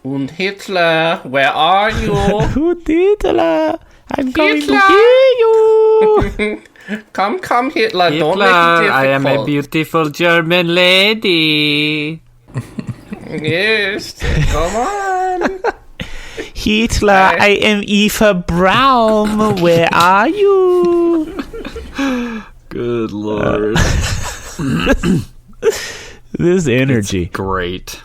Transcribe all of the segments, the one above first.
Und Hitler, where are you? Und Hitler, I'm coming to kill you. Come, Hitler, Hitler, don't make it difficult. I am a beautiful German lady. Yes, come on. Hitler, I am Eva Braun. Where are you? Good Lord. This energy. It's great.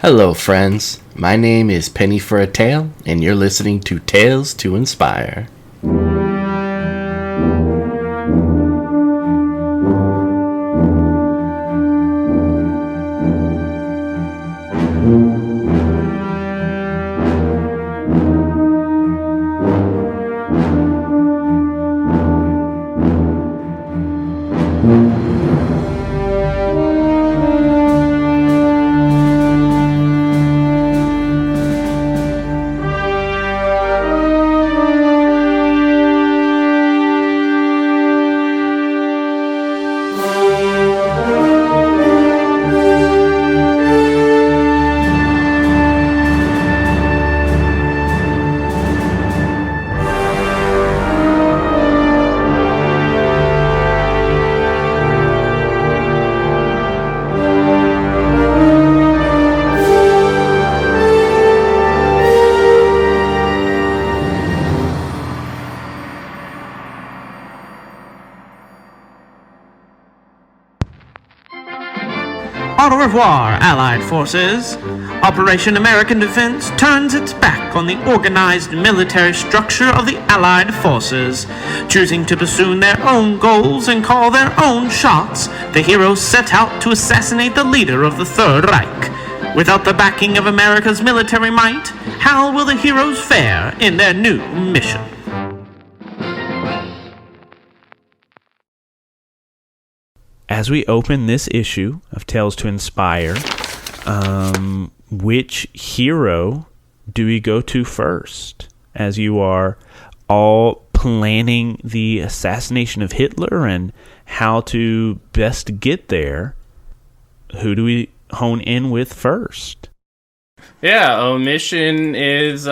Hello, friends. My name is Penny for a Tale, and you're listening to Tales to Inspire. Au revoir, Allied forces. Operation American Defense turns its back on the organized military structure of the Allied forces. Choosing to pursue their own goals and call their own shots, the heroes set out to assassinate the leader of the Third Reich. Without the backing of America's military might, how will the heroes fare in their new mission? As we open this issue of Tales to Inspire, which hero do we go to first? As you are all planning the assassination of Hitler and how to best get there, who do we hone in with first? Yeah, Omission is,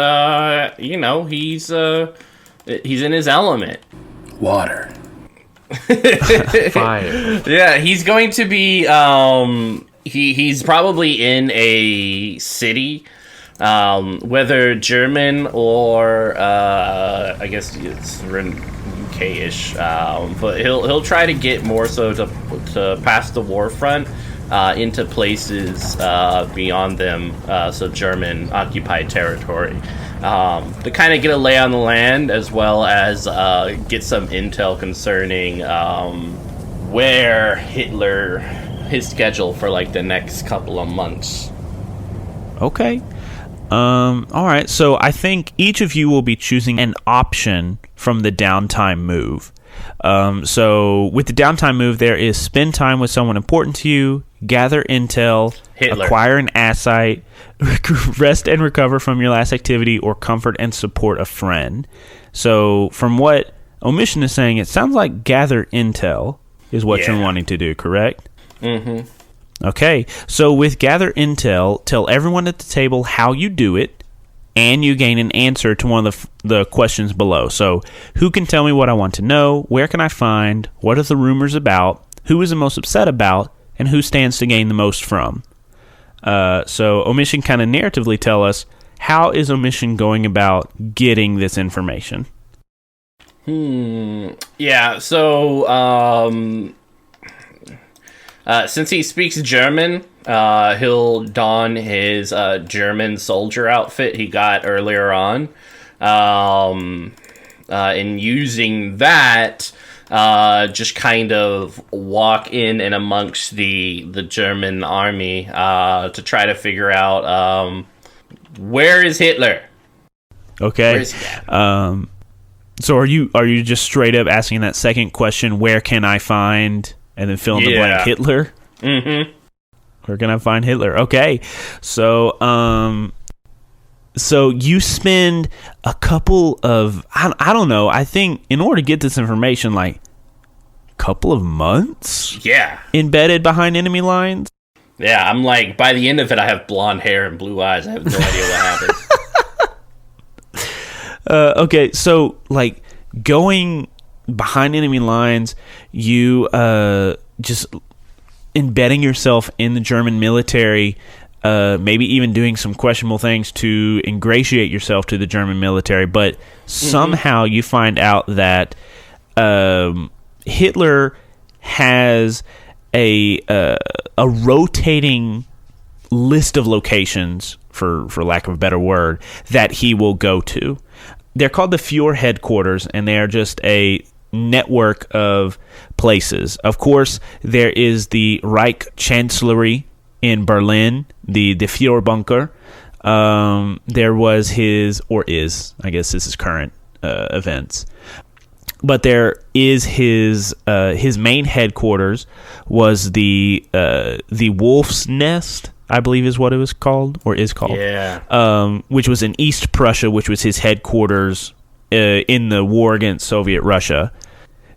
he's in his element. Water. Fire. Yeah, he's going to be, he's probably in a city, whether German or, I guess it's UK-ish, but he'll try to get more so to pass the war front, into places, beyond them, so German occupied territory. To kind of get a lay on the land, as well as get some intel concerning where Hitler, his schedule for like the next couple of months. Okay. All right. So I think each of you will be choosing an option from the downtime move. So with the downtime move, there is spend time with someone important to you, gather intel, Hitler. Acquire an asset, rest and recover from your last activity, or comfort and support a friend. So from what Omission is saying, it sounds like gather intel is what you're wanting to do, correct? Mm-hmm. Okay, so with gather intel, tell everyone at the table how you do it, and you gain an answer to one of the questions below. So, who can tell me what I want to know? Where can I find? What are the rumors about? Who is the most upset about? And who stands to gain the most from? So, Omission kind of narratively tell us, how is Omission going about getting this information? Yeah, so, since he speaks German, he'll don his German soldier outfit he got earlier on. And using that, just kind of walk in and amongst the German army to try to figure out where is Hitler? Okay. Where is he at? So are you just straight up asking that second question, where can I find, and then fill in the blank Hitler? Mm-hmm. Where can I find Hitler? Okay. So so you spend a couple of, I don't know, I think in order to get this information, like a couple of months Yeah. embedded behind enemy lines? Yeah, I'm like, by the end of it, I have blonde hair and blue eyes. I have no idea what happened. Okay, so, like, going behind enemy lines, you just embedding yourself in the German military, maybe even doing some questionable things to ingratiate yourself to the German military, but somehow you find out that Hitler has a rotating list of locations, for lack of a better word, that he will go to. They're called the Fuhrer headquarters, and they are just a network of places. Of course, there is the Reich Chancellery in Berlin, the Fuhrer bunker. There was his, or is, I guess this is current events. But there is his main headquarters was the Wolf's Nest, I believe is what it was called, or is called. Yeah. Which was in East Prussia, which was his headquarters in the war against Soviet Russia.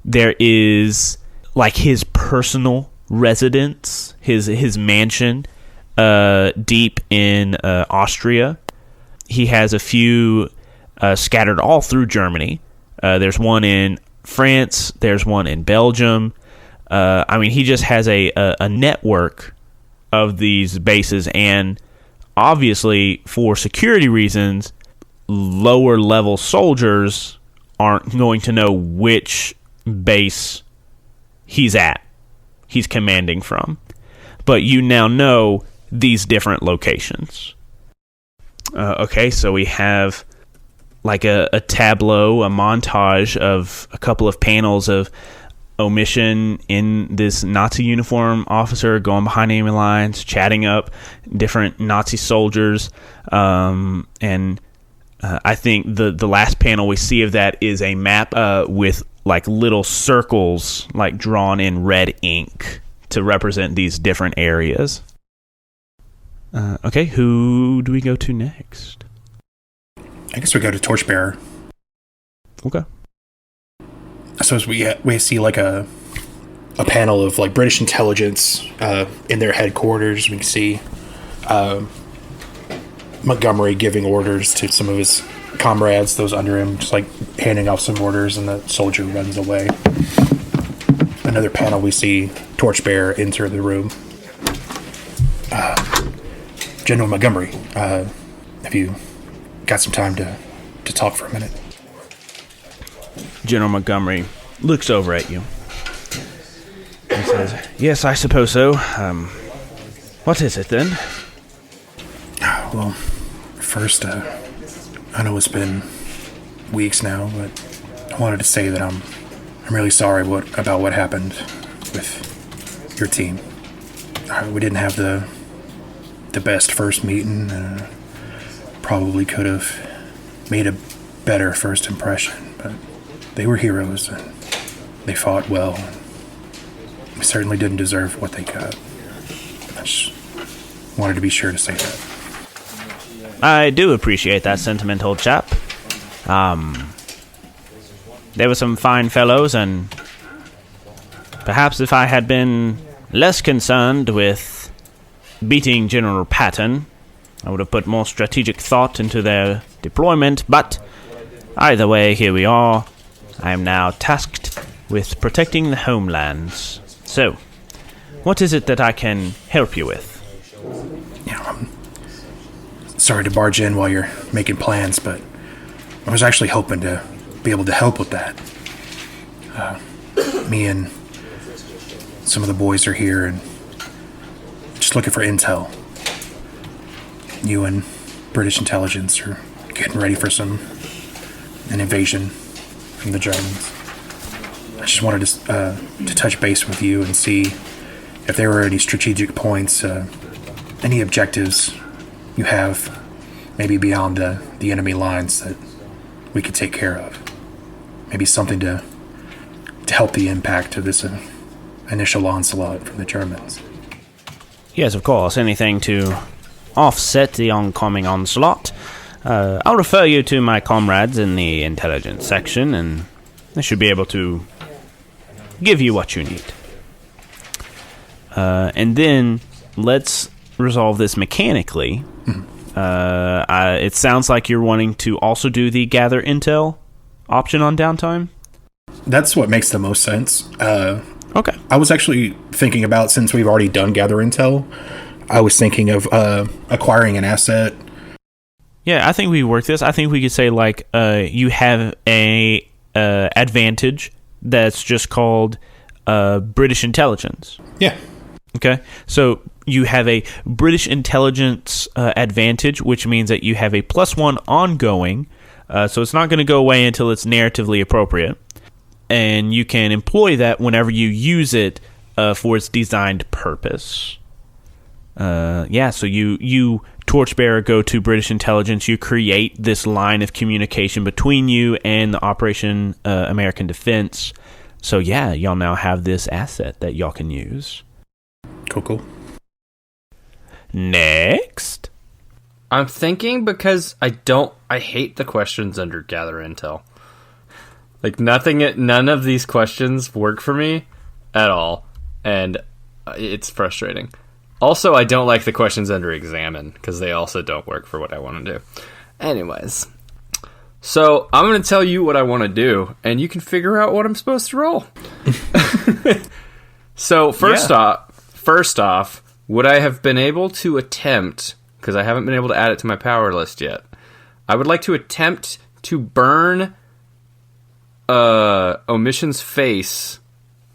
There is like his personal residence, his mansion, deep in Austria. He has a few scattered all through Germany. There's one in France. There's one in Belgium. I mean, he just has a network of these bases, and obviously, for security reasons, lower level soldiers aren't going to know which base he's commanding from. But you now know these different locations. Okay, so we have like a tableau, a montage of a couple of panels of Omission in this Nazi uniform officer going behind enemy lines, chatting up different Nazi soldiers. And I think the last panel we see of that is a map with like little circles like drawn in red ink to represent these different areas. Okay, who do we go to next? I guess we go to Torchbearer. Okay. I suppose we see like a panel of like British intelligence in their headquarters. We can see Montgomery giving orders to some of his comrades, those under him, just like handing off some orders, and the soldier runs away. Another panel, we see Torchbearer enter the room. General Montgomery, have you got some time to talk for a minute? General Montgomery looks over at you and says, "Yes, I suppose so. What is it then?" Well, first, I know it's been weeks now, but I wanted to say that I'm really sorry about what happened with your team. We didn't have the best first meeting, and probably could have made a better first impression, but they were heroes, and they fought well, and we certainly didn't deserve what they got. I just wanted to be sure to say that. I do appreciate that sentiment, old chap. They were some fine fellows, and perhaps if I had been less concerned with beating General Patton, I would have put more strategic thought into their deployment, but either way, here we are. I am now tasked with protecting the homelands. So, what is it that I can help you with? I'm sorry to barge in while you're making plans, but I was actually hoping to be able to help with that. Me and some of the boys are here and just looking for intel. You and British intelligence are getting ready for an invasion from the Germans. I just wanted to touch base with you and see if there were any strategic points, any objectives you have, maybe beyond the enemy lines that we could take care of. Maybe something to help the impact of this initial onslaught from the Germans. Yes, of course. Anything to offset the oncoming onslaught. I'll refer you to my comrades in the intelligence section, and they should be able to give you what you need. And then let's resolve this mechanically. It sounds like you're wanting to also do the gather intel option on downtime. That's what makes the most sense. Okay. I was actually thinking about, since we've already done gather intel, I was thinking of acquiring an asset. Yeah, I think we work this. I think we could say, like, you have a advantage that's just called British intelligence. Yeah. Okay, so you have a British intelligence advantage, which means that you have a +1 ongoing, so it's not going to go away until it's narratively appropriate, and you can employ that whenever you use it for its designed purpose. So you Torchbearer go to British intelligence, you create this line of communication between you and the Operation American Defense. So yeah, y'all now have this asset that y'all can use. Cool. Next. I'm thinking because I hate the questions under gather intel. Like none of these questions work for me at all, and it's frustrating. Also, I don't like the questions under examine because they also don't work for what I want to do. Anyways, so I'm going to tell you what I want to do, and you can figure out what I'm supposed to roll. So first off, would I have been able to attempt, because I haven't been able to add it to my power list yet, I would like to attempt to burn Omission's face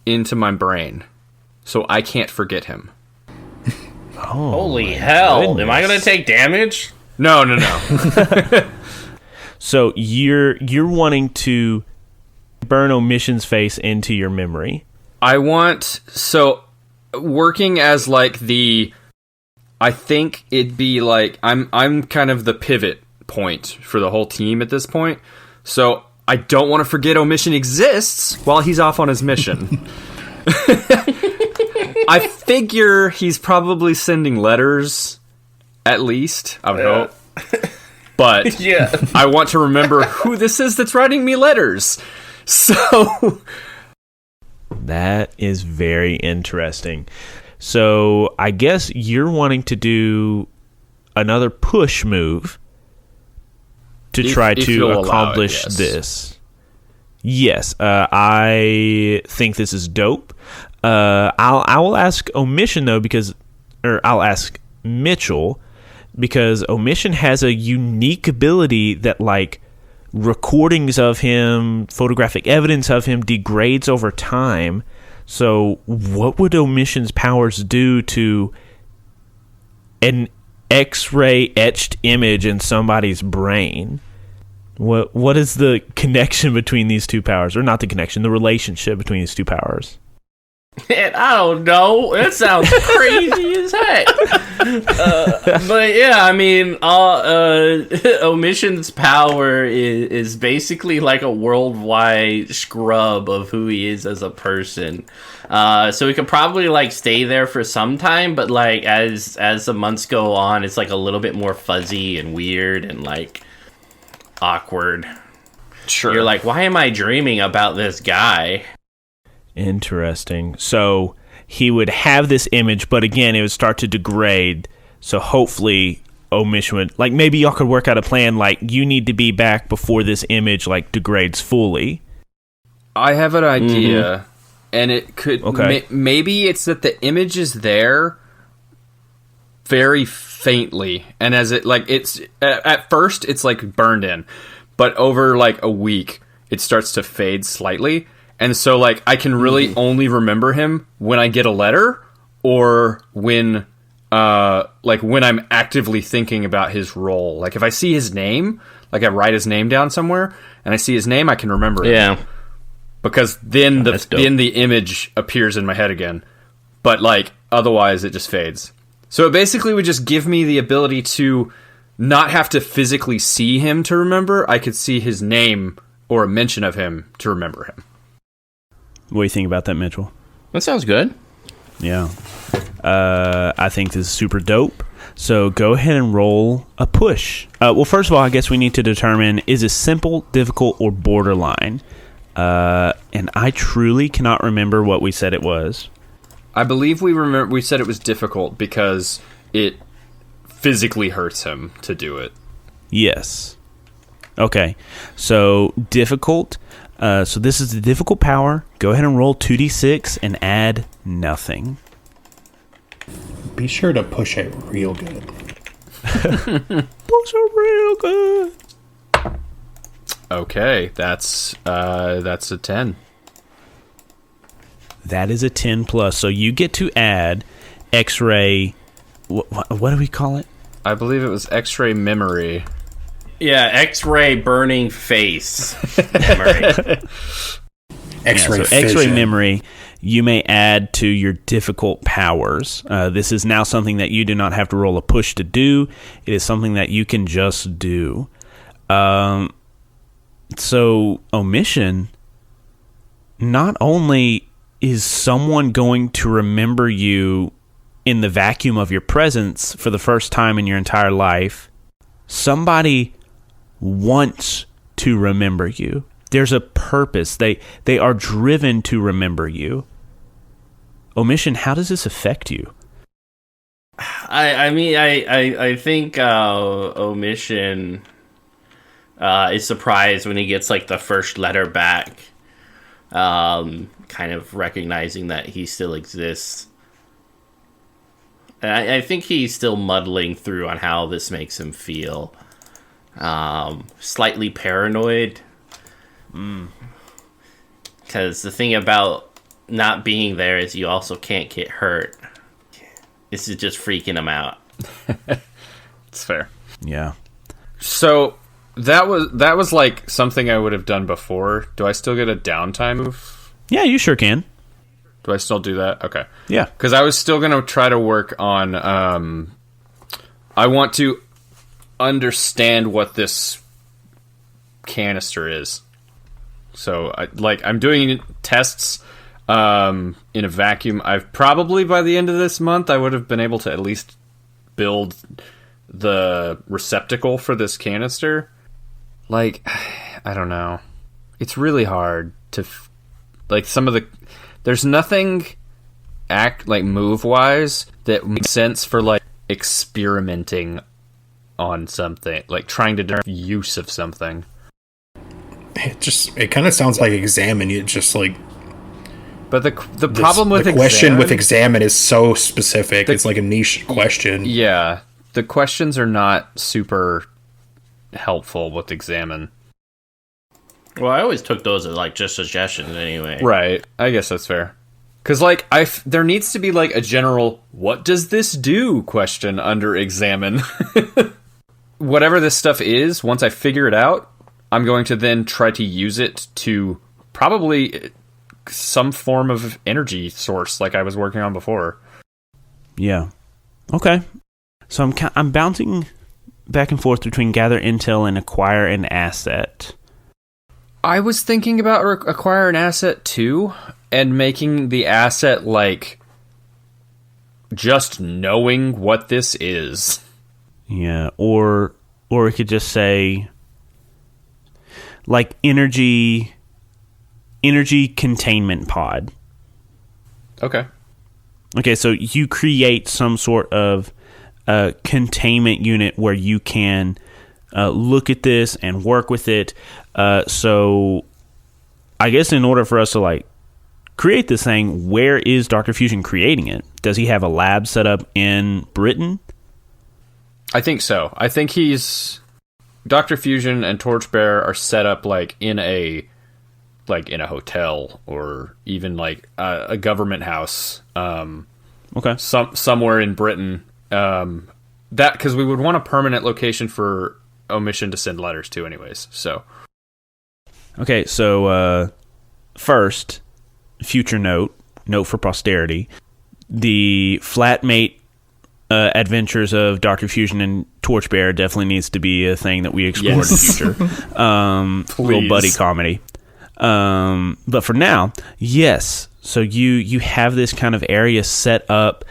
into my brain so I can't forget him. Oh, holy hell. goodness. Am I going to take damage? No. So you're wanting to burn Omission's face into your memory. I want, so working as like I think it'd be like I'm kind of the pivot point for the whole team at this point. So I don't want to forget Omission exists while he's off on his mission. I figure he's probably sending letters, at least, I would hope. But Yeah. I want to remember who this is that's writing me letters. So That is very interesting. So I guess you're wanting to do another push move to try if to you'll allow it, accomplish yes. this. Yes, I think this is dope. I will ask Omission though, I'll ask Mitchell, because Omission has a unique ability that, like, recordings of him, photographic evidence of him degrades over time. So what would Omission's powers do to an X-ray etched image in somebody's brain? What is the connection between these two powers? Or not the connection, the relationship between these two powers? I don't know. It sounds crazy as heck. But yeah, I mean, Omission's power is basically like a worldwide scrub of who he is as a person. So he could probably like stay there for some time, but like as the months go on, it's like a little bit more fuzzy and weird and like awkward. sure. You're like, why am I dreaming about this guy? Interesting. So he would have this image, but again, it would start to degrade. So hopefully Omission would, like, maybe y'all could work out a plan, like, you need to be back before this image, like, degrades fully. I have an idea, and it could maybe it's that the image is there very faintly, and as it, like, it's at first it's like burned in, but over like a week it starts to fade slightly. And so, like, I can really only remember him when I get a letter or when I'm actively thinking about his role. Like, if I see his name, like, I write his name down somewhere, and I see his name, I can remember it. Yeah. Because then That's dope. the image appears in my head again. But, like, otherwise it just fades. So it basically would just give me the ability to not have to physically see him to remember. I could see his name or a mention of him to remember him. What do you think about that, Mitchell? That sounds good. Yeah. I think this is super dope. So go ahead and roll a push. Well, first of all, I guess we need to determine, is it simple, difficult, or borderline? And I truly cannot remember what we said it was. I believe we said it was difficult because it physically hurts him to do it. Yes. Okay. So difficult. So this is the difficult power. Go ahead and roll 2d6 and add nothing. Be sure to push it real good. Push it real good. Okay, that's a 10. That is a 10 plus. So you get to add X-ray. What do we call it? I believe it was X-ray memory. Yeah, X-ray burning face memory. X-ray so X-ray memory. You may add to your difficult powers. This is now something that you do not have to roll a push to do. It is something that you can just do. So Omission, not only is someone going to remember you in the vacuum of your presence for the first time in your entire life, somebody wants to remember you. There's a purpose. They are driven to remember you. Omission, how does this affect you? I think Omission is surprised when he gets like the first letter back, kind of recognizing that he still exists. And I think he's still muddling through on how this makes him feel. Slightly paranoid. Because the thing about not being there is you also can't get hurt. This is just freaking him out. It's fair. Yeah. So that was like something I would have done before. Do I still get a downtime move? Yeah, you sure can. Do I still do that? Okay. Yeah. Because I was still going to try to work on... I want to understand what this canister is. So, I'm doing tests in a vacuum. I've probably, by the end of this month, I would have been able to at least build the receptacle for this canister. I don't know. It's really hard to... some of the... There's nothing move-wise that makes sense for, experimenting on something. Trying to do use of something. It kind of sounds like Examine. You just But the problem with the question with Examine is so specific. It's like a niche question. Yeah, the questions are not super helpful with Examine. Well, I always took those as just suggestions anyway. Right, I guess that's fair. Because there needs to be a general "what does this do?" question under Examine. Whatever this stuff is, once I figure it out, I'm going to then try to use it to probably some form of energy source like I was working on before. Yeah. Okay. So I'm bouncing back and forth between gather intel and acquire an asset. I was thinking about acquire an asset too, and making the asset just knowing what this is. Yeah, or we could just say energy containment pod. Okay. Okay, so you create some sort of containment unit where you can look at this and work with it. So I guess in order for us to create this thing, where is Dr. Fusion creating it? Does he have a lab set up in Britain? I think so. I think he's... Dr. Fusion and Torchbearer are set up in a hotel or even a government house. Okay. Somewhere in Britain. That because we would want a permanent location for Omission to send letters to anyways. So. Okay, so first, future note for posterity. The flatmate adventures of Dr. Fusion and Torchbearer definitely needs to be a thing that we explore in the future. Little buddy comedy. But for now, yes. So you have this kind of area set up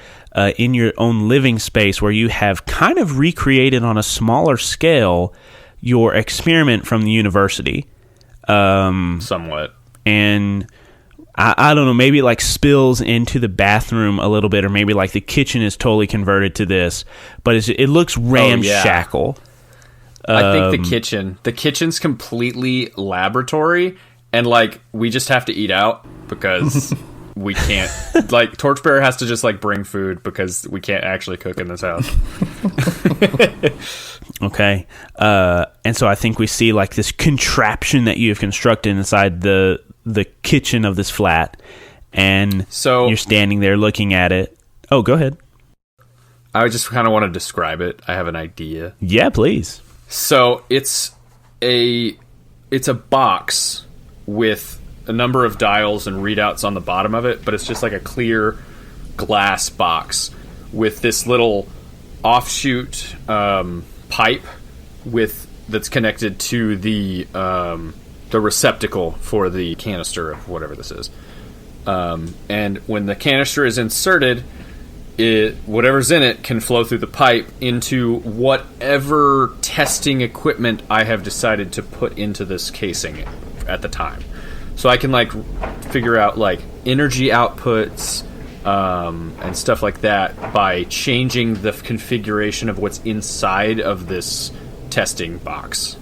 in your own living space where you have kind of recreated on a smaller scale your experiment from the university. Somewhat. And I don't know, maybe like spills into the bathroom a little bit, or maybe like the kitchen is totally converted to this, but it looks ramshackle. I think the kitchen's completely laboratory, and like we just have to eat out because we can't. Like Torchbearer has to just like bring food because we can't actually cook in this house. Okay, and so I think we see like this contraption that you have constructed inside the kitchen of this flat, and so you're standing there looking at it. Oh, go ahead. I just kind of want to describe it. I have an idea. Yeah, please. So it's a box with a number of dials and readouts on the bottom of it, but it's just like a clear glass box with this little offshoot pipe that's connected to the receptacle for the canister of whatever this is. And when the canister is inserted, whatever's in it can flow through the pipe into whatever testing equipment I have decided to put into this casing at the time. So I can like figure out like energy outputs and stuff like that by changing the configuration of what's inside of this testing box.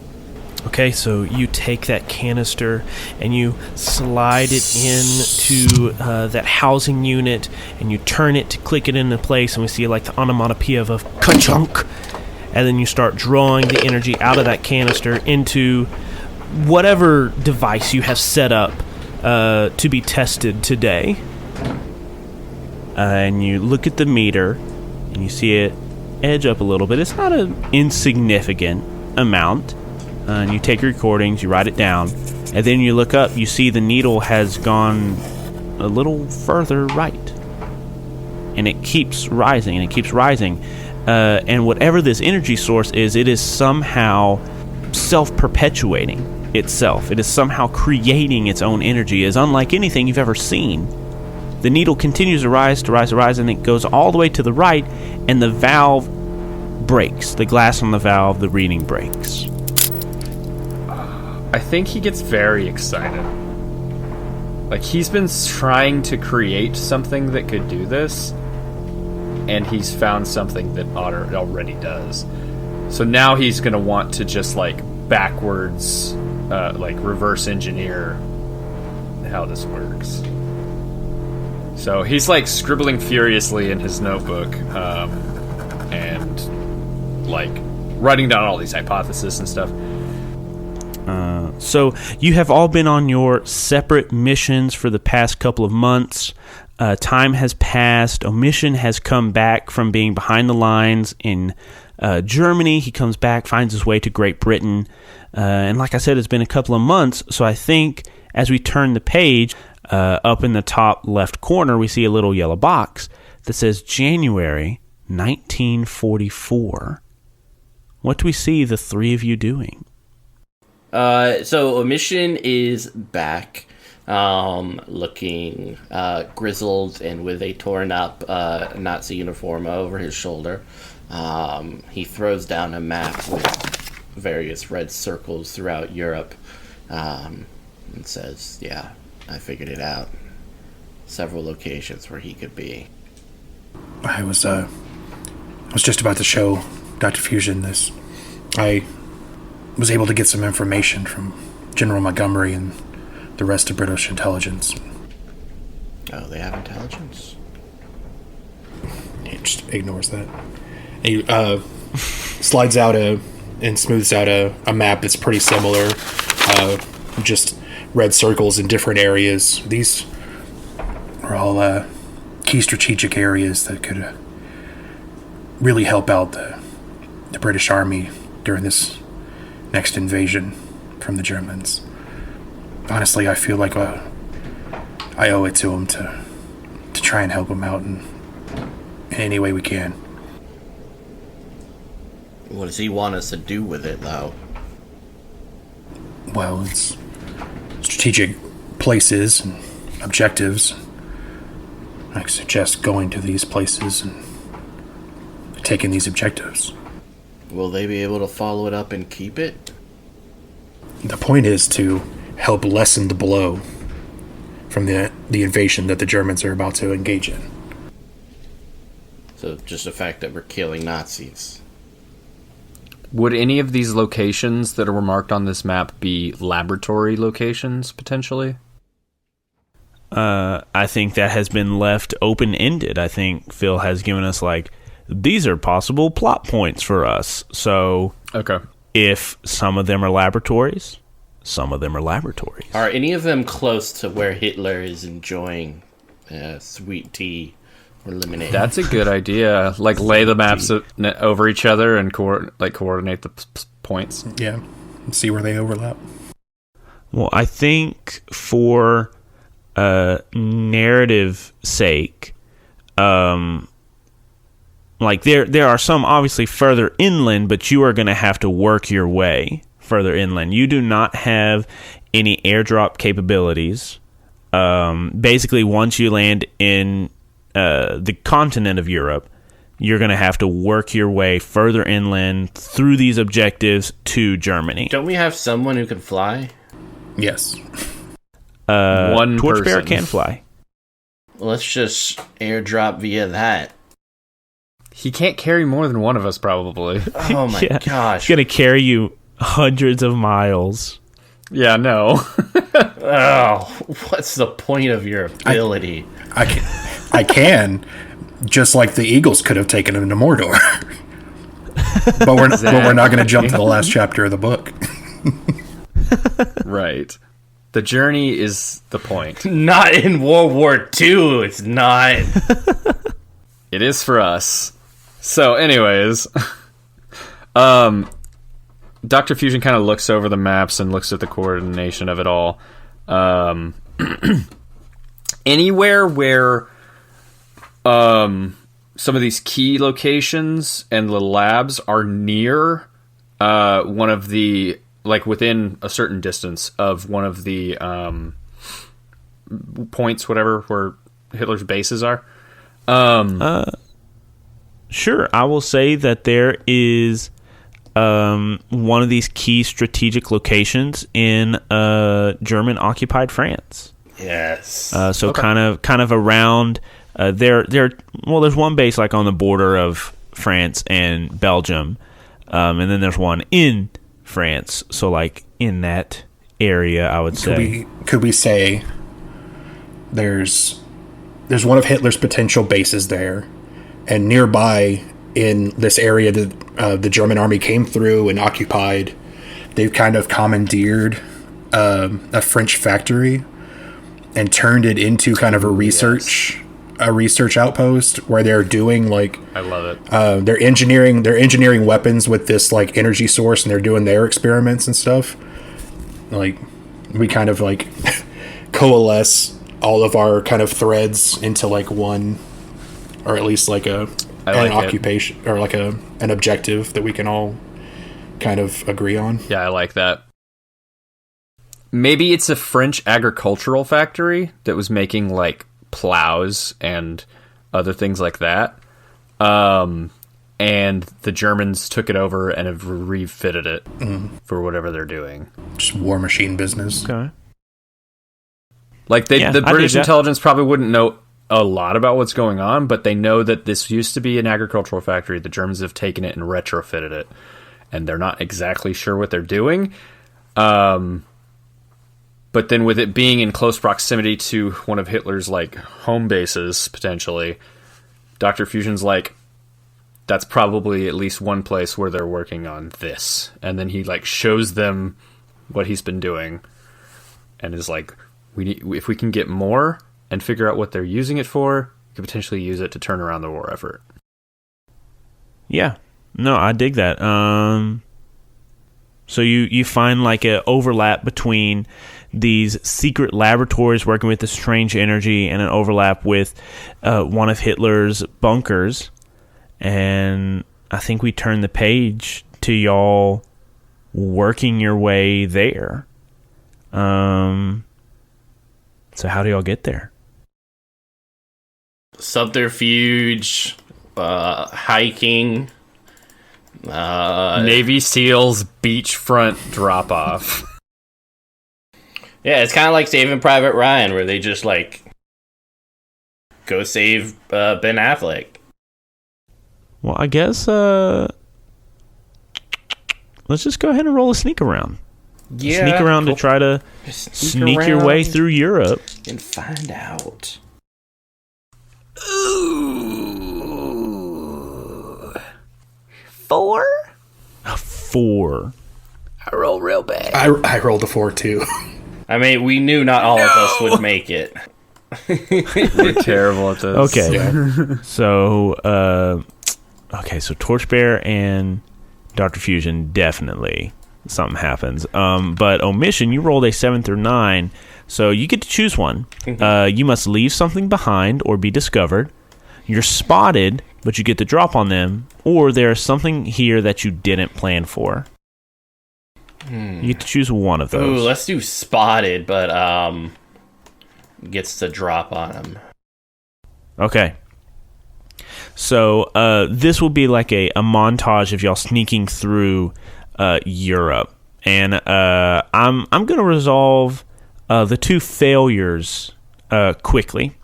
Okay, so you take that canister and you slide it into that housing unit, and you turn it to click it into place, and we see like the onomatopoeia of a ka-chunk, and then you start drawing the energy out of that canister into whatever device you have set up to be tested today. And you look at the meter, and you see it edge up a little bit. It's not an insignificant amount. And you take your recordings, you write it down, and then you look up, you see the needle has gone a little further right. And it keeps rising, and it keeps rising. And whatever this energy source is, it is somehow self-perpetuating itself. It is somehow creating its own energy. It is unlike anything you've ever seen. The needle continues to rise, and it goes all the way to the right, and the valve breaks. The glass on the valve, the reading breaks. I think he gets very excited. Like, he's been trying to create something that could do this, and he's found something that it already does. So now he's going to want to just, like, backwards, like, reverse engineer how this works. So he's, like, scribbling furiously in his notebook, and, like, writing down all these hypotheses and stuff. So you have all been on your separate missions for the past couple of months. Time has passed. Omission has come back from being behind the lines in Germany. He comes back, finds his way to Great Britain. And like I said, it's been a couple of months. So I think as we turn the page, up in the top left corner, we see a little yellow box that says January 1944. What do we see the three of you doing? So Omission is back, looking grizzled and with a torn up Nazi uniform over his shoulder. He throws down a map with various red circles throughout Europe, and says, "Yeah, I figured it out. Several locations where he could be." I was just about to show Dr. Fusion this. I was able to get some information from General Montgomery and the rest of British intelligence. Oh, they have intelligence? He just ignores that. He slides out and smooths out a map that's pretty similar. Just red circles in different areas. These are all key strategic areas that could really help out the British Army during this next invasion from the Germans. Honestly, I feel like I owe it to him to try and help him out in any way we can. What does he want us to do with it, though? Well, it's strategic places and objectives. I suggest going to these places and taking these objectives. Will they be able to follow it up and keep it? The point is to help lessen the blow from the invasion that the Germans are about to engage in. So just the fact that we're killing Nazis. Would any of these locations that were marked on this map be laboratory locations, potentially? I think that has been left open-ended. I think Phil has given us, like, these are possible plot points for us. So, okay, if some of them are laboratories, some of them are laboratories. Are any of them close to where Hitler is enjoying sweet tea or lemonade? That's a good idea. Like, lay the maps over each other and coordinate the points. Yeah, and see where they overlap. Well, I think for narrative sake, like there are some obviously further inland, but you are going to have to work your way further inland. You do not have any airdrop capabilities. Basically, once you land in the continent of Europe, you're going to have to work your way further inland through these objectives to Germany. Don't we have someone who can fly? Yes. One Torchbearer person can fly. Let's just airdrop via that. He can't carry more than one of us, probably. Oh my gosh. It's going to carry you hundreds of miles. Yeah, no. Oh, what's the point of your ability? I can, just like the Eagles could have taken him to Mordor. but we're not going to jump to the last chapter of the book. Right. The journey is the point. Not in World War II, it's not. It is for us. So, anyways, Dr. Fusion kind of looks over the maps and looks at the coordination of it all. Anywhere where some of these key locations and the labs are near one of the, like, within a certain distance of one of the points, whatever, where Hitler's bases are. Sure, I will say that there is one of these key strategic locations in German-occupied France. Yes. So okay. kind of around there's one base like on the border of France and Belgium, and then there's one in France. So like in that area, I would say. Could we say there's one of Hitler's potential bases there, and nearby in this area that the German army came through and occupied, they've kind of commandeered a French factory and turned it into kind of a research outpost where they're doing like, I love it. They're engineering weapons with this like energy source, and they're doing their experiments and stuff. Like, we kind of like coalesce all of our kind of threads into like one, or at least like an occupation or like an objective that we can all kind of agree on. Yeah, I like that. Maybe it's a French agricultural factory that was making like plows and other things like that. And the Germans took it over and have refitted it for whatever they're doing. Just war machine business. Okay. Like the British intelligence probably wouldn't know a lot about what's going on, but they know that this used to be an agricultural factory. The Germans have taken it and retrofitted it, and they're not exactly sure what they're doing. But then with it being in close proximity to one of Hitler's like home bases, potentially, Dr. Fusion's like, that's probably at least one place where they're working on this. And then he like shows them what he's been doing and is like, if we can get more and figure out what they're using it for, we could potentially use it to turn around the war effort. Yeah. No, I dig that. So you find like an overlap between these secret laboratories working with the strange energy and an overlap with one of Hitler's bunkers. And I think we turn the page to y'all working your way there. So how do y'all get there? Subterfuge, hiking, Navy SEALs beachfront drop-off. Yeah, it's kind of like Saving Private Ryan, where they just, like, go save Ben Affleck. Well, I guess, let's just go ahead and roll a sneak around. Yeah. Sneak around to try to sneak your way through Europe. And find out. Ooh. 4? A 4. I roll real bad. I rolled a 4 too. I mean, we knew not all of us would make it. We're terrible at this. Okay. Yeah. So, so Torchbearer and Dr. Fusion, definitely something happens. But Omission, you rolled a 7 through 9, so you get to choose one. You must leave something behind or be discovered. You're spotted, but you get to drop on them, or there's something here that you didn't plan for. You get to choose one of those. Ooh, let's do spotted, but gets to drop on him. Okay. So this will be like a montage of y'all sneaking through Europe, and I'm going to resolve the 2 failures quickly.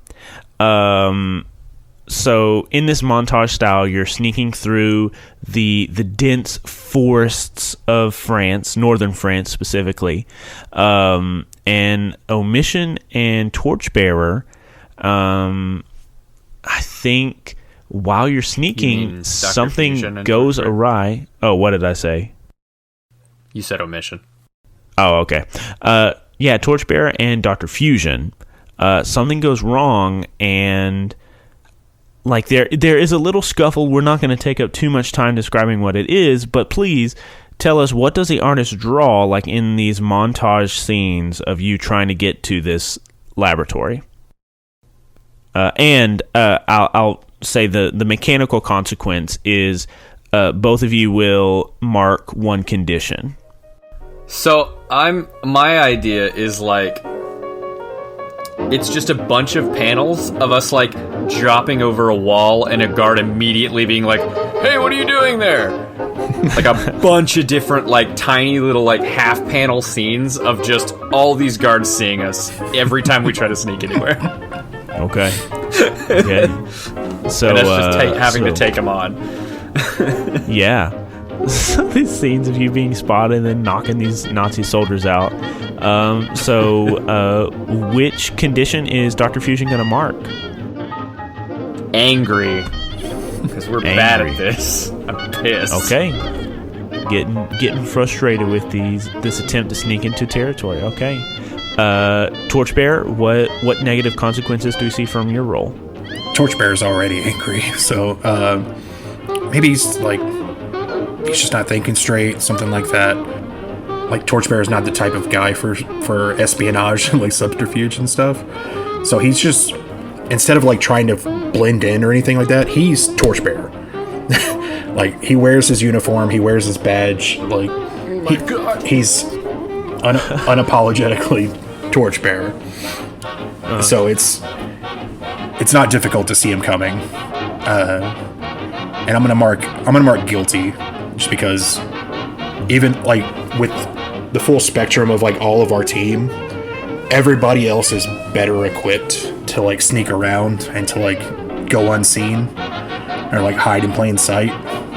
So in this montage style, you're sneaking through the dense forests of France, northern France specifically, and Omission and Torchbearer. I think while you're sneaking, something goes awry. Oh, what did I say? You said Omission. Oh, okay. Yeah, Torchbearer and Dr. Fusion. Something goes wrong, and like there is a little scuffle. We're not going to take up too much time describing what it is, but please tell us, what does the artist draw like in these montage scenes of you trying to get to this laboratory? And I'll say the mechanical consequence is both of you will mark one condition. So my idea is like, it's just a bunch of panels of us like dropping over a wall and a guard immediately being like, "Hey, what are you doing there?" Like a bunch of different like tiny little like half panel scenes of just all these guards seeing us every time we try to sneak anywhere. Okay. So and that's just having to take them on. Yeah. These scenes of you being spotted and then knocking these Nazi soldiers out. Which condition is Dr. Fusion going to mark? Angry. Because we're bad at this. I'm pissed. Okay. Getting frustrated with this attempt to sneak into territory. Okay. Torchbearer, what negative consequences do you see from your roll? Torchbearer's already angry, so maybe he's just not thinking straight, something like that. Like, Torchbearer's not the type of guy for espionage and like subterfuge and stuff. So he's just, instead of like trying to blend in or anything like that, he's Torchbearer. Like, he wears his uniform, he wears his badge, like he's unapologetically Torchbearer. So it's not difficult to see him coming. And I'm gonna mark guilty, just because even like with the full spectrum of like all of our team, everybody else is better equipped to like sneak around and to like go unseen or like hide in plain sight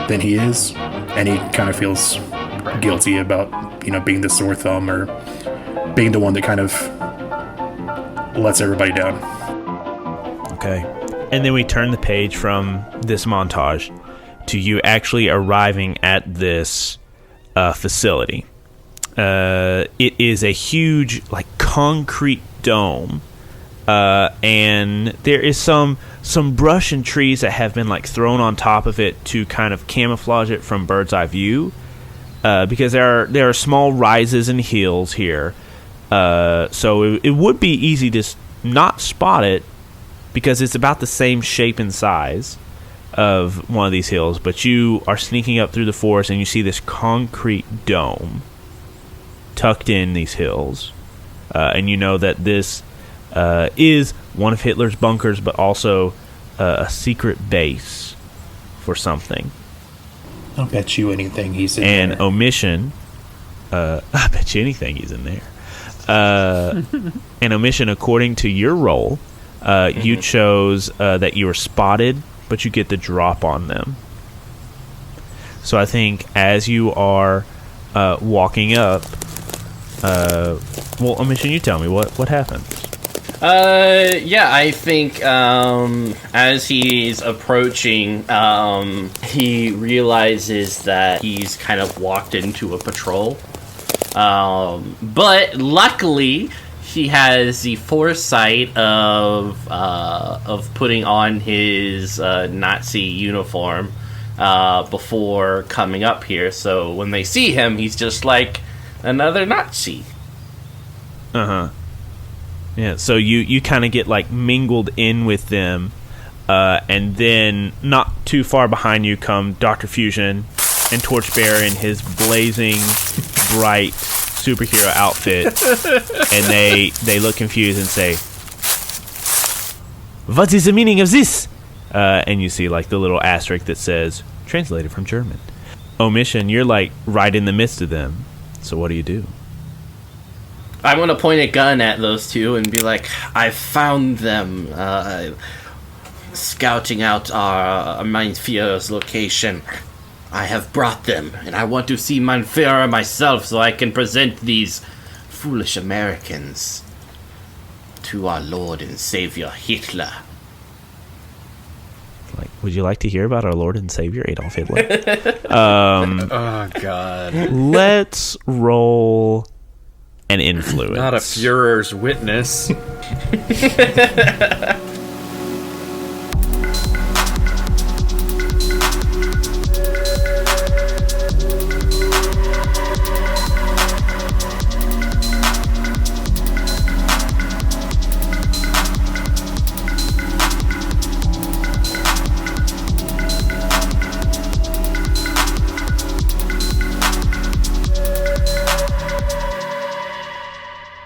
than he is, and he kind of feels guilty about, being the sore thumb or being the one that kind of lets everybody down. Okay. And then we turn the page from this montage to you actually arriving at this facility. It is a huge, like, concrete dome, and there is some brush and trees that have been like thrown on top of it to kind of camouflage it from bird's eye view, because there are small rises and hills here, so it would be easy to not spot it because it's about the same shape and size of one of these hills, but you are sneaking up through the forest and you see this concrete dome tucked in these hills, and you know that this is one of Hitler's bunkers, but also a secret base for something. I'll bet you anything he's in and there. Omission, I bet you anything he's in there. And Omission, according to your roll, you chose that you were spotted, but you get the drop on them. So I think as you are walking up, Omission, you tell me what happened. I think as he's approaching, he realizes that he's kind of walked into a patrol. But luckily, he has the foresight of putting on his Nazi uniform before coming up here. So when they see him, he's just like another Nazi. Yeah, so you kind of get like mingled in with them, and then not too far behind you come Dr. Fusion and Torchbearer in his blazing, bright superhero outfit, and they look confused and say, "What is the meaning of this?" And you see like the little asterisk that says translated from German. Omission, you're like right in the midst of them. So what do you do? I want to point a gun at those two and be like, I found them, scouting out our Mein Führer's location. I have brought them, and I want to see Mein Führer myself so I can present these foolish Americans to our Lord and Savior Hitler. Like, would you like to hear about our Lord and Savior Adolf Hitler? Oh, God. Let's roll an influence. Not a Führer's witness.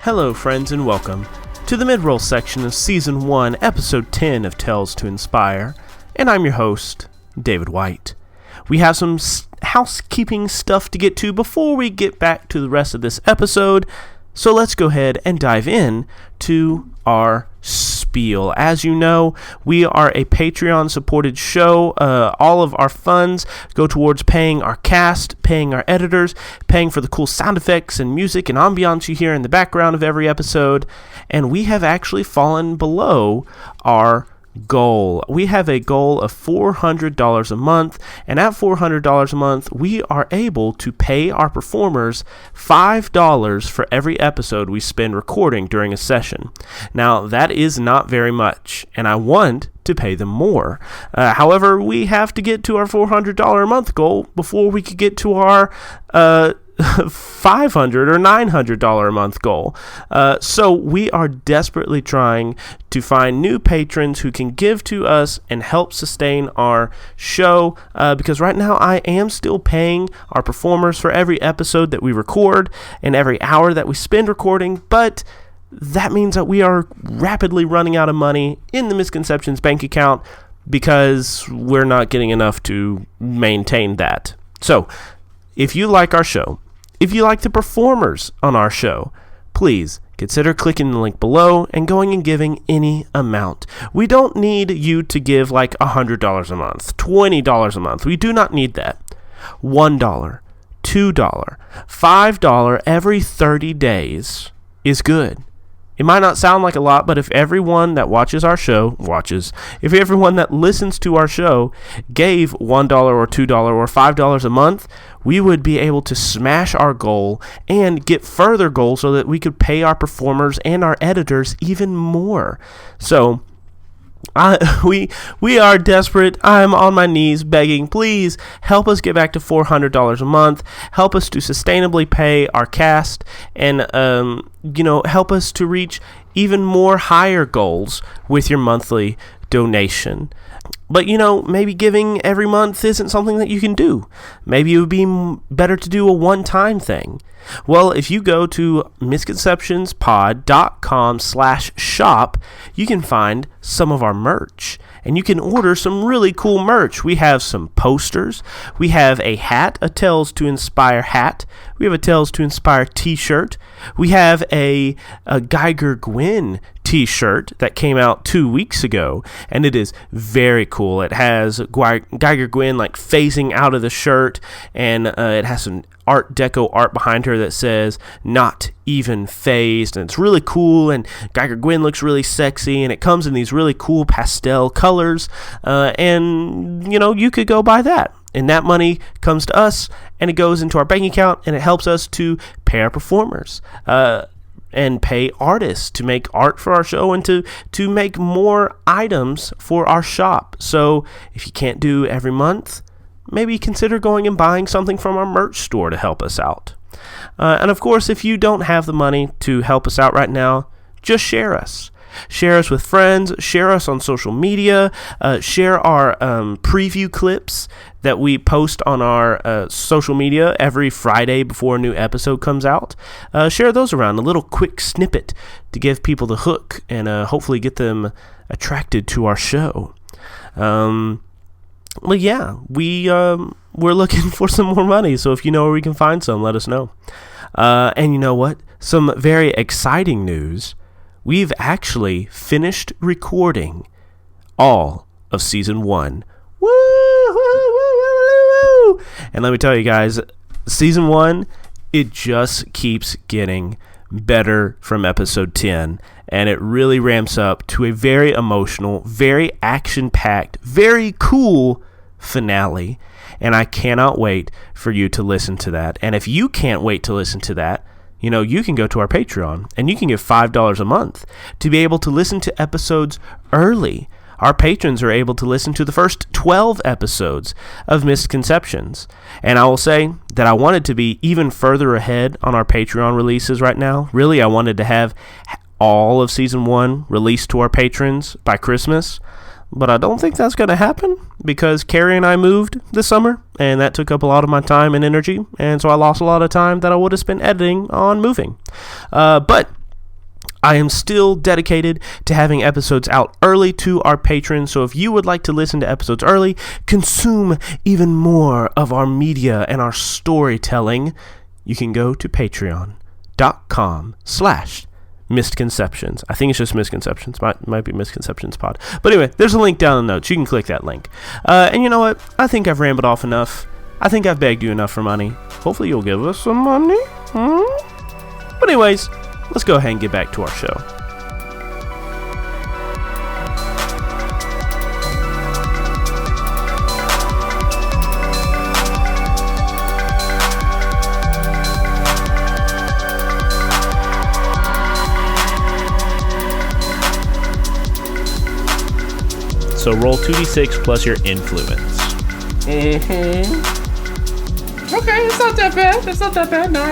Hello, friends, and welcome to the mid-roll section of Season 1, Episode 10 of Tales to Inspire, and I'm your host, David White. We have some housekeeping stuff to get to before we get back to the rest of this episode, so let's go ahead and dive in to our spiel. As you know, we are a Patreon-supported show. All of our funds go towards paying our cast, paying our editors, paying for the cool sound effects and music and ambiance you hear in the background of every episode, and we have actually fallen below our goal. We have a goal of $400 a month, and at $400 a month, we are able to pay our performers $5 for every episode we spend recording during a session. Now, that is not very much, and I want to pay them more. However, we have to get to our $400 a month goal before we could get to our $500 or $900 a month goal. So we are desperately trying to find new patrons who can give to us and help sustain our show, because right now I am still paying our performers for every episode that we record and every hour that we spend recording, but that means that we are rapidly running out of money in the Misconceptions bank account because we're not getting enough to maintain that. So if you like our show, if you like the performers on our show, please consider clicking the link below and going and giving any amount. We don't need you to give like $100 a month, $20 a month. We do not need that. $1, $2, $5 every 30 days is good. It might not sound like a lot, but if everyone that watches our show, if everyone that listens to our show gave $1 or $2 or $5 a month, we would be able to smash our goal and get further goals so that we could pay our performers and our editors even more. So we are desperate. I'm on my knees begging, please help us get back to $400 a month. Help us to sustainably pay our cast, and help us to reach even more higher goals with your monthly donation. But, maybe giving every month isn't something that you can do. Maybe it would be better to do a one-time thing. Well, if you go to misconceptionspod.com/shop, you can find some of our merch. And you can order some really cool merch. We have some posters. We have a hat, a Tales to Inspire hat. We have a Tales to Inspire t-shirt. We have a Geiger Gwyn t-shirt that came out 2 weeks ago, and it is very cool. It has Geiger Gwyn like phasing out of the shirt, and it has some Art Deco art behind her that says "Not Even Phased," and it's really cool. And Geiger Gwyn looks really sexy, and it comes in these really cool pastel colors. And you could go buy that, and that money comes to us, and it goes into our bank account, and it helps us to pay our performers. And pay artists to make art for our show and to make more items for our shop. So if you can't do every month, maybe consider going and buying something from our merch store to help us out. And of course, if you don't have the money to help us out right now, just share us. Share us with friends, share us on social media, share our preview clips that we post on our social media every Friday before a new episode comes out. Share those around, a little quick snippet to give people the hook and hopefully get them attracted to our show. Well, yeah, we're looking for some more money, so if you know where we can find some, let us know. And you know what? Some very exciting news. We've actually finished recording all of Season 1. Woo, woo, woo, woo, woo. And let me tell you guys, Season 1, it just keeps getting better from Episode 10. And it really ramps up to a very emotional, very action-packed, very cool finale. And I cannot wait for you to listen to that. And if you can't wait to listen to that, you can go to our Patreon and you can give $5 a month to be able to listen to episodes early. Our patrons are able to listen to the first 12 episodes of Misconceptions. And I will say that I wanted to be even further ahead on our Patreon releases right now. Really, I wanted to have all of Season 1 released to our patrons by Christmas. But I don't think that's going to happen because Carrie and I moved this summer, and that took up a lot of my time and energy, and so I lost a lot of time that I would have spent editing on moving. But I am still dedicated to having episodes out early to our patrons, so if you would like to listen to episodes early, consume even more of our media and our storytelling, you can go to patreon.com/Misconceptions. I think it's just Misconceptions. Might be Misconceptions Pod. But anyway, there's a link down in the notes. You can click that link. And you know what? I think I've rambled off enough. I think I've begged you enough for money. Hopefully you'll give us some money. But anyways, let's go ahead and get back to our show. So roll 2d6 plus your influence. Okay, it's not that bad. It's not that bad. 9. I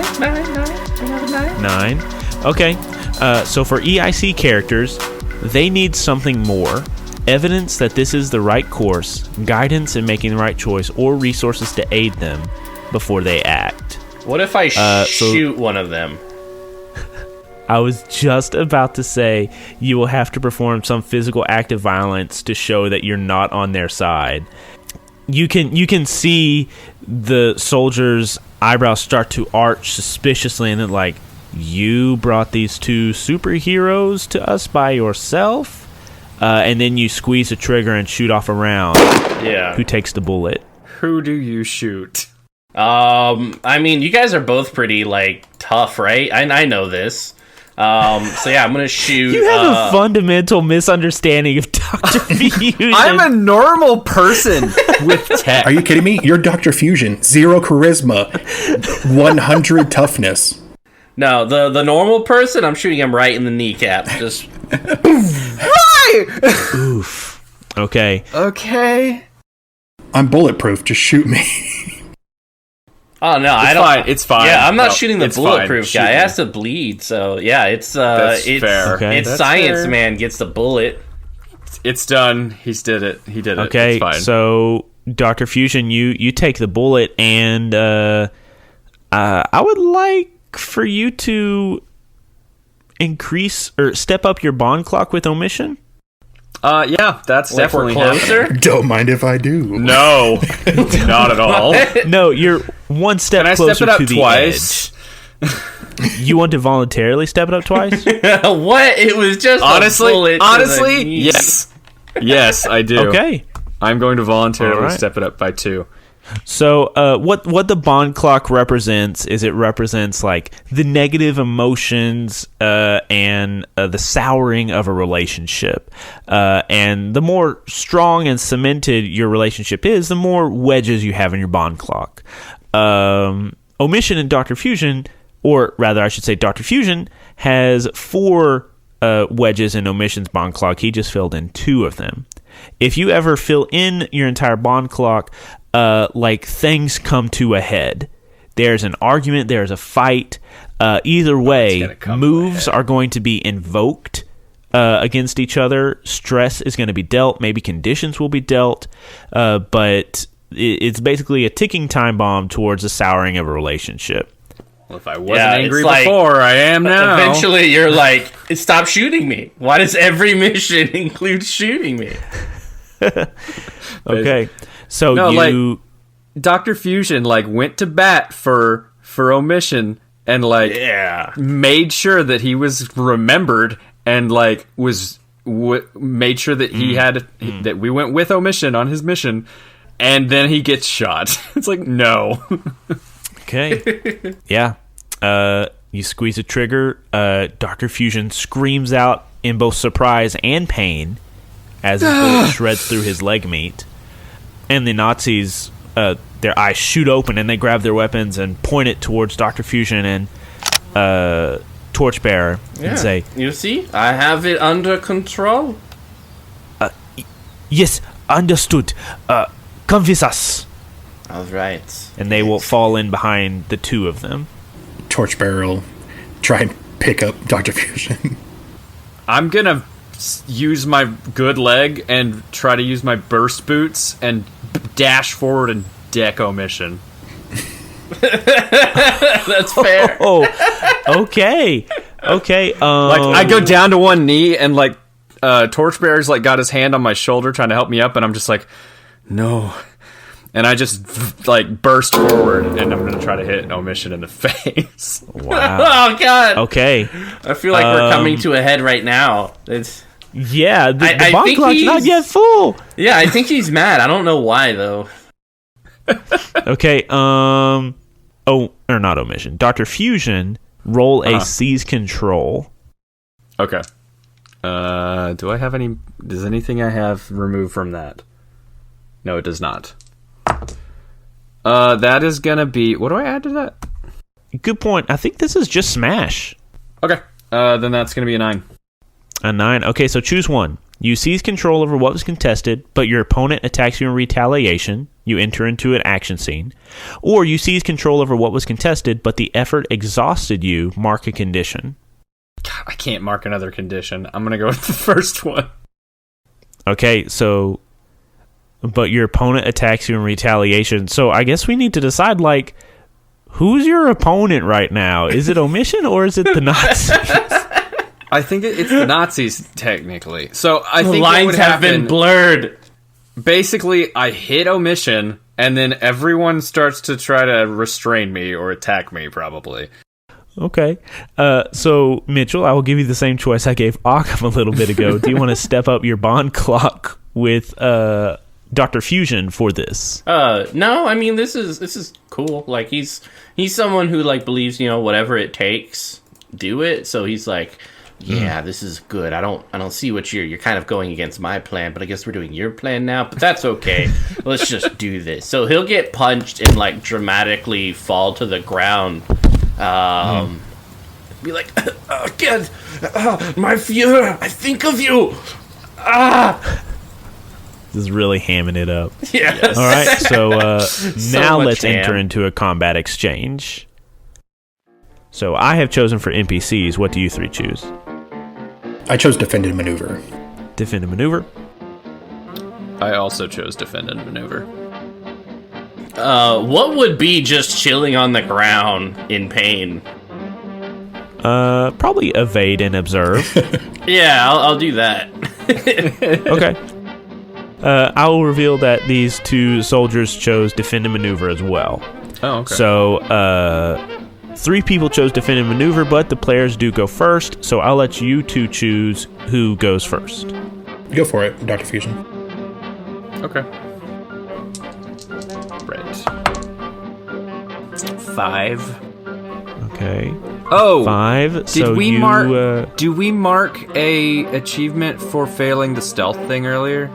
have a 9. 9. Okay. So for EIC characters, they need something more. Evidence that this is the right course, guidance in making the right choice, or resources to aid them before they act. What if I shoot one of them? I was just about to say you will have to perform some physical act of violence to show that you're not on their side. You can see the soldier's eyebrows start to arch suspiciously, and then like, you brought these two superheroes to us by yourself? And then you squeeze the trigger and shoot off a round. Yeah. Who takes the bullet? Who do you shoot? I mean, you guys are both pretty, like, tough, right? I know this. So yeah, I'm gonna shoot. You have a fundamental misunderstanding of Dr. Fusion. I'm a normal person with tech. Are you kidding me? You're Dr. Fusion. 0 charisma. 100 toughness. No, the normal person, I'm shooting him right in the kneecap. Just Why? Oof. Okay. Okay. I'm bulletproof. Just shoot me. oh no, I It's don't. fine. It's fine. Yeah, I'm not No, shooting the it's fine. bulletproof Shoot guy. It me. has to bleed. So yeah, it's That's it's fair. Okay. it's That's science fair. man gets the bullet. It's done. He did it. Okay, it's fine. So Dr. Fusion, you take the bullet, and I would like for you to increase or step up your bond clock with Omission. Yeah, that's Like definitely we're closer? happening. Don't mind if I do. No, not at all. No, you're one step Can I closer step it up to the twice? edge. You want to voluntarily step it up twice? What? It was just a bullet honestly, to the knee. yes, I do. Okay. I'm going to voluntarily All right. step it up by 2. So, what the bond clock represents is it represents like the negative emotions and the souring of a relationship. And the more strong and cemented your relationship is, the more wedges you have in your bond clock. Omission and Dr. Fusion, or rather, I should say, Dr. Fusion has 4 wedges in Omission's bond clock. He just filled in 2 of them. If you ever fill in your entire bond clock, like things come to a head. There's an argument, there's a fight. Either way, moves are going to be invoked against each other. Stress is going to be dealt. Maybe conditions will be dealt. But it's basically a ticking time bomb towards the souring of a relationship. Well, if I wasn't angry it's before, I am now. Eventually, you're like, stop shooting me. Why does every mission include shooting me? Okay. So No, you... Dr. Fusion went to bat for Omission and made sure that he was remembered and made sure that he had that we went with Omission on his mission, and then he gets shot. It's like, no. Okay. Yeah. You squeeze a trigger. Dr. Fusion screams out in both surprise and pain as his bullet shreds through his leg meat. And the Nazis, their eyes shoot open and they grab their weapons and point it towards Dr. Fusion and Torchbearer and say, You see? I have it under control. "Yes, understood. Come with us." All right. And they will fall in behind the 2 of them. Torchbearer will try and pick up Dr. Fusion. I'm gonna use my good leg and try to use my burst boots and dash forward and deck Omission. That's fair. Oh, okay. Okay. I go down to one knee and Torchbearer's got his hand on my shoulder trying to help me up, and I'm just like, no. And I just burst forward, and I'm gonna try to hit Omission in the face. Wow. Oh God. Okay. I feel like we're coming to a head right now. It's Yeah, the I bomb think clock's not he's- yet full. yeah. I think he's mad. I don't know why though. Okay. Or not Omission. Dr. Fusion, roll a seize control. Okay. Do I have any? Does anything I have remove from that? No, it does not. That is gonna be. What do I add to that? Good point. I think this is just smash. Okay. Then that's gonna be a 9. A 9. Okay, so choose one. You seize control over what was contested, but your opponent attacks you in retaliation. You enter into an action scene. Or you seize control over what was contested, but the effort exhausted you. Mark a condition. God, I can't mark another condition. I'm gonna go with the first one. Okay, so... But your opponent attacks you in retaliation. So I guess we need to decide, who's your opponent right now? Is it Omission or is it the Nazis? I think it's the Nazis, technically. So I The think what lines would have been happen, blurred. basically, I hit Omission, and then everyone starts to try to restrain me or attack me, probably. Okay. So, Mitchell, I will give you the same choice I gave Occam a little bit ago. Do you want to step up your bond clock with Dr. Fusion for this? No, I mean this is cool. He's someone who believes, whatever it takes, do it. So he's like, yeah, this is good. I don't see what you're kind of going against my plan, but I guess we're doing your plan now, but that's okay. Let's just do this. So he'll get punched and dramatically fall to the ground. Be like, again, my Führer, I think of you. This is really hamming it up. Yes. All right, so now much let's ham. enter into a combat exchange. So I have chosen for NPCs. What do you 3 choose? I chose defend and maneuver. Defend and maneuver. I also chose defend and maneuver. What would be just chilling on the ground in pain? Probably evade and observe. Yeah, I'll do that. Okay. I will reveal that these two soldiers chose defend and maneuver as well. Oh, okay. So, 3 people chose defend and maneuver, but the players do go first, so I'll let you two choose who goes first. Go for it, Dr. Fusion. Okay. Right. 5. Okay. Oh, 5. Did we mark? Do we mark a achievement for failing the stealth thing earlier?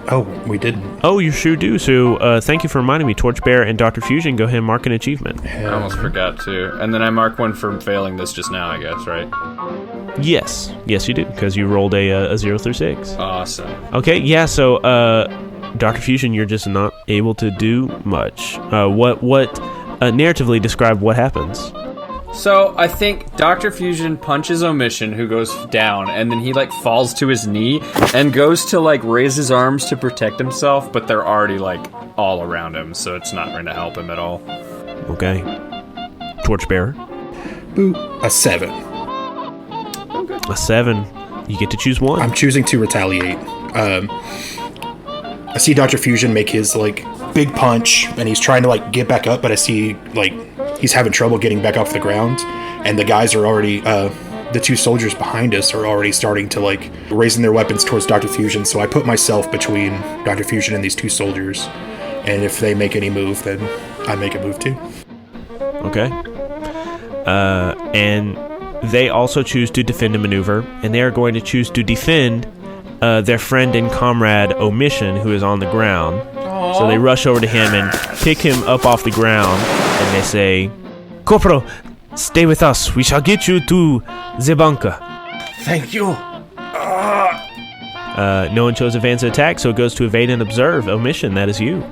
Oh, we didn't. Oh, you sure do. So, thank you for reminding me. Torchbearer and Dr. Fusion, go ahead and mark an achievement. I almost forgot to. And then I mark one for failing this just now, I guess, right? Yes. Yes, you do, because you rolled a 0 through 6. Awesome. Okay, yeah, so, Dr. Fusion, you're just not able to do much. What narratively describe what happens? So I think Dr. Fusion punches Omission, who goes down, and then he like falls to his knee and goes to like raise his arms to protect himself, but they're already like all around him, so it's not going to help him at all. Okay. Torchbearer. Boo. A 7. Okay. A 7. You get to choose one. I'm choosing to retaliate. I see Dr. Fusion make his like big punch, and he's trying to like get back up, but I see like he's having trouble getting back off the ground, and the guys are already the 2 soldiers behind us are already starting to like raising their weapons towards Dr. Fusion. So I put myself between Dr. Fusion and these 2 soldiers, and if they make any move, then I make a move too. Okay. And they also choose to defend and maneuver, and they are going to choose to defend their friend and comrade Omission, who is on the ground. Aww. So they rush over to him and pick him up off the ground, and they say, "Corporal, stay with us. We shall get you to the bunker." Thank you. No one chose advance attack, so it goes to evade and observe. Omission, that is you.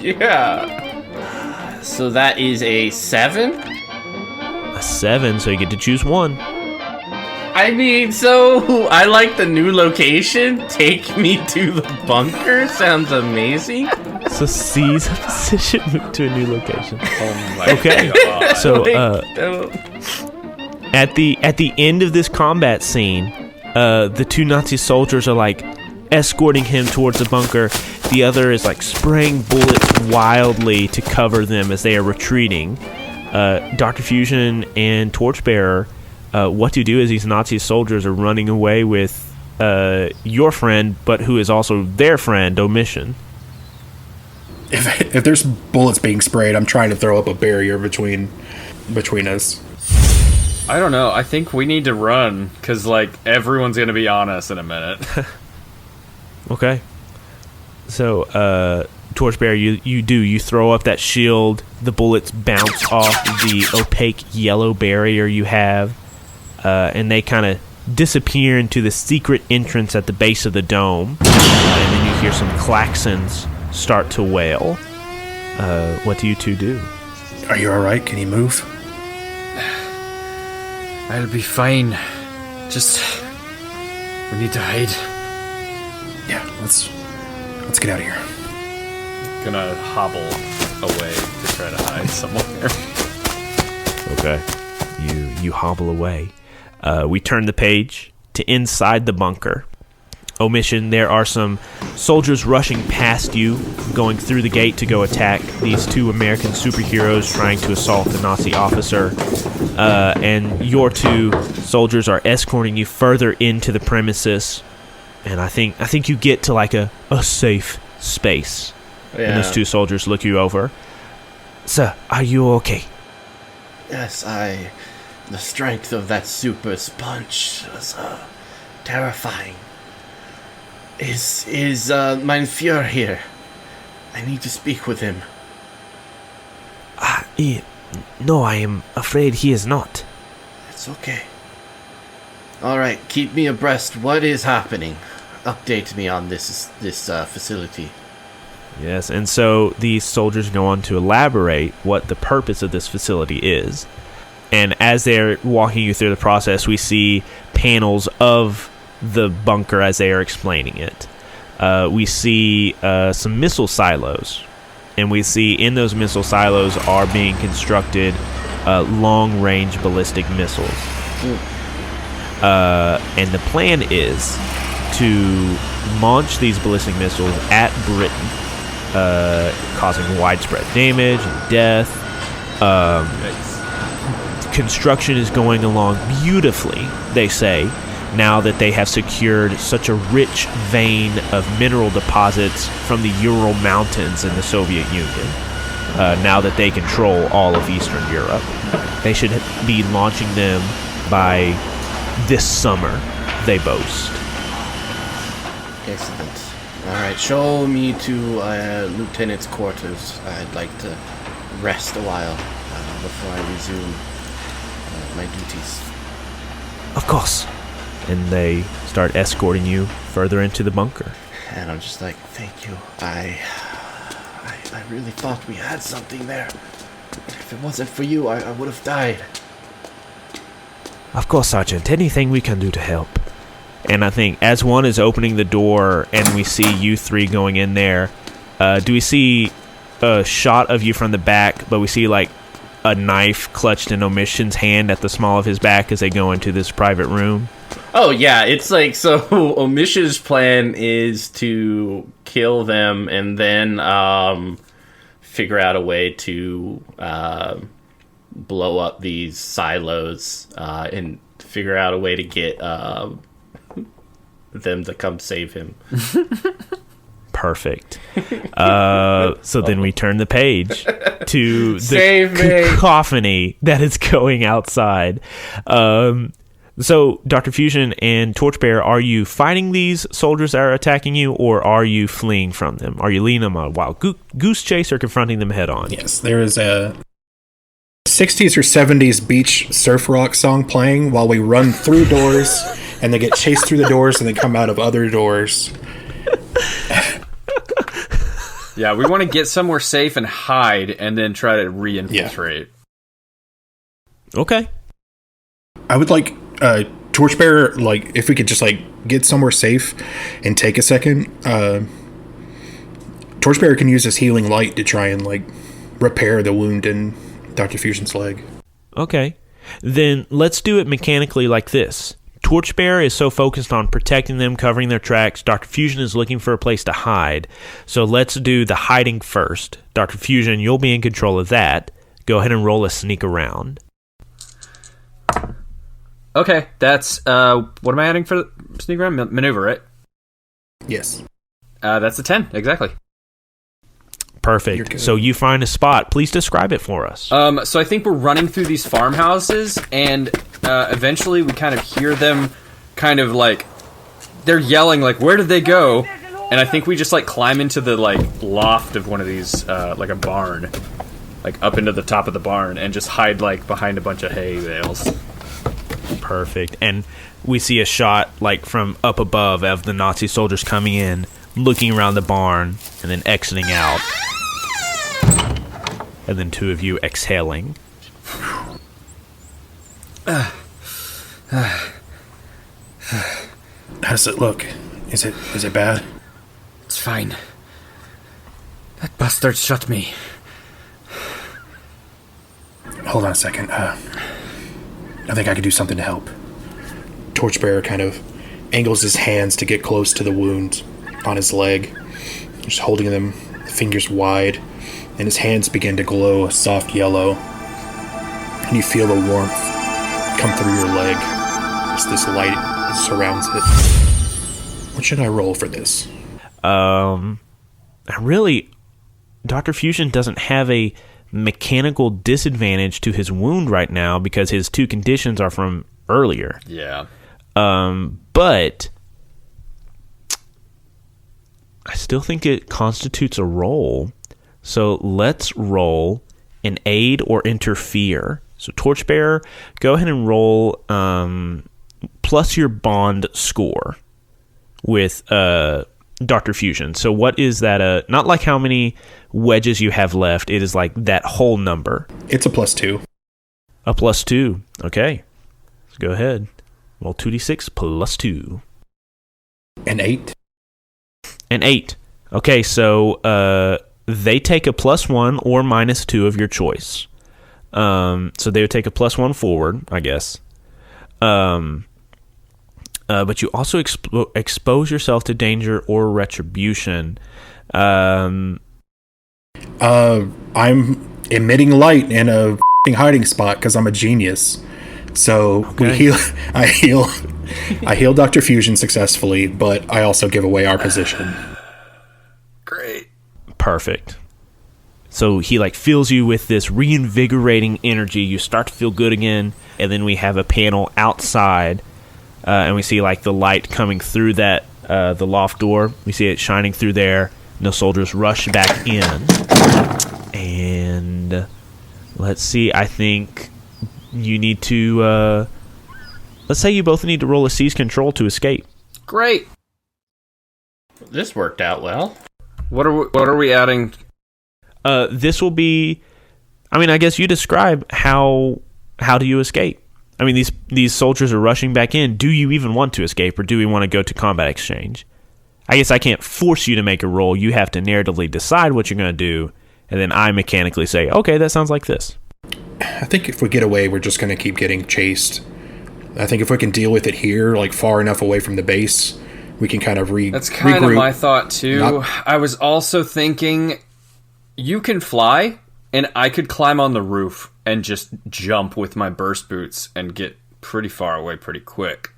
Yeah. So that is a 7? A 7, so you get to choose one. I mean, so I like the new location. Take me to the bunker. Sounds amazing. So seize a position, move to a new location. Oh my okay. God. So at the end of this combat scene, the 2 Nazi soldiers are like escorting him towards the bunker. The other is like spraying bullets wildly to cover them as they are retreating. Dr. Fusion and Torchbearer, what to do as these Nazi soldiers are running away with your friend, but who is also their friend, Omission. If there's bullets being sprayed, I'm trying to throw up a barrier between us. I don't know. I think we need to run, because like everyone's going to be on us in a minute. Okay. So, Torchbearer, you throw up that shield, the bullets bounce off the opaque yellow barrier you have, and they kind of disappear into the secret entrance at the base of the dome, and then you hear some klaxons start to wail. What do you 2 do? Are you alright? Can you move? I'll be fine. Just we need to hide. Yeah, let's get out of here. Gonna hobble away to try to hide somewhere. Okay. You hobble away. We turn the page to inside the bunker. Omission, there are some soldiers rushing past you, going through the gate to go attack these 2 American superheroes trying to assault the Nazi officer. And your 2 soldiers are escorting you further into the premises. And I think you get to like a safe space. Yeah. And those 2 soldiers look you over. Sir, are you okay? Yes, the strength of that super sponge was terrifying. Is mein Führer here? I need to speak with him. No, I am afraid he is not. It's okay. Alright, keep me abreast. What is happening? Update me on this facility. Yes, and so these soldiers go on to elaborate what the purpose of this facility is. And as they're walking you through the process, we see panels of the bunker as they are explaining it. We see some missile silos, and we see in those missile silos are being constructed long-range ballistic missiles. And the plan is to launch these ballistic missiles at Britain, causing widespread damage and death. Construction is going along beautifully, they say, now that they have secured such a rich vein of mineral deposits from the Ural Mountains in the Soviet Union. Now that they control all of Eastern Europe, they should be launching them by this summer, they boast. Excellent. All right, show me to Lieutenant's quarters. I'd like to rest a while before I resume my duties. Of course. And they start escorting you further into the bunker. And I'm just like, thank you. I really thought we had something there. If it wasn't for you, I would have died. Of course, Sergeant. Anything we can do to help. And I think as one is opening the door and we see you three going in there, do we see a shot of you from the back, but we see like a knife clutched in Omission's hand at the small of his back as they go into this private room? Oh, yeah, it's like, so Omission's plan is to kill them and then figure out a way to blow up these silos and figure out a way to get them to come save him. Perfect. So then we turn the page to the Save me. cacophony that is going outside. So, Dr. Fusion and Torchbearer, are you fighting these soldiers that are attacking you, or are you fleeing from them? Are you leading them on a wild goose chase or confronting them head on? Yes, there is a 60s or 70s beach surf rock song playing while we run through doors, and they get chased through the doors and they come out of other doors. Yeah, we want to get somewhere safe and hide, and then try to re-infiltrate. Yeah. Okay. I would like Torchbearer, like, if we could just like get somewhere safe and take a second. Torchbearer can use his healing light to try and like repair the wound in Dr. Fusion's leg. Okay. Then let's do it mechanically like this. Torchbearer is so focused on protecting them, covering their tracks. Dr. Fusion is looking for a place to hide. So let's do the hiding first. Dr. Fusion, you'll be in control of that. Go ahead and roll a sneak around. Okay, that's, what am I adding for sneak around? Maneuver, right? Yes. That's a 10, exactly. Perfect. So you find a spot. Please describe it for us. So I think we're running through these farmhouses, and eventually we kind of hear them kind of like, they're yelling like, where did they go? And I think we just like climb into the like loft of one of these, like a barn, like up into the top of the barn, and just hide like behind a bunch of hay bales. Perfect. And we see a shot like from up above of the Nazi soldiers coming in, looking around the barn, and then exiting out. And then two of you exhaling. How does it look? Is it bad? It's fine. That bastard shot me. Hold on a second. I think I could do something to help. Torchbearer kind of angles his hands to get close to the wound on his leg, just holding them, fingers wide, and his hands begin to glow a soft yellow, and you feel the warmth come through your leg as this light surrounds it. What should I roll for this? Really, Dr. Fusion doesn't have a mechanical disadvantage to his wound right now because his two conditions are from earlier. Yeah. But I still think it constitutes a roll. So let's roll an aid or interfere. So Torchbearer, go ahead and roll plus your bond score with Dr. Fusion. So what is that? Not like how many wedges you have left. It is like that whole number. It's a +2. A +2. Okay. Let's go ahead. Roll 2d6 +2. An 8. An 8. Okay, so they take a +1 or -2 of your choice. So they would take a +1 forward, I guess. But you also expose yourself to danger or retribution. I'm emitting light in a hiding spot because I'm a genius. So Okay. I heal Dr. Fusion successfully, but I also give away our position. Great. Perfect. So he fills you with this reinvigorating energy. You start to feel good again, and then we have a panel outside, and we see the light coming through that the loft door. We see it shining through there. And the soldiers rush back in, and let's see. I think you need to. Let's say you both need to roll a seize control to escape. Great. This worked out well. What are we adding? This will be. I guess you describe how do you escape? These soldiers are rushing back in. Do you even want to escape, or do we want to go to combat exchange? I guess I can't force you to make a roll. You have to narratively decide what you're going to do, and then I mechanically say, okay, that sounds like this. I think if we get away, we're just going to keep getting chased. I think if we can deal with it here, far enough away from the base, we can kind of That's kind of my thought, too. Not- I was also thinking, you can fly, and I could climb on the roof and just jump with my burst boots and get pretty far away pretty quick.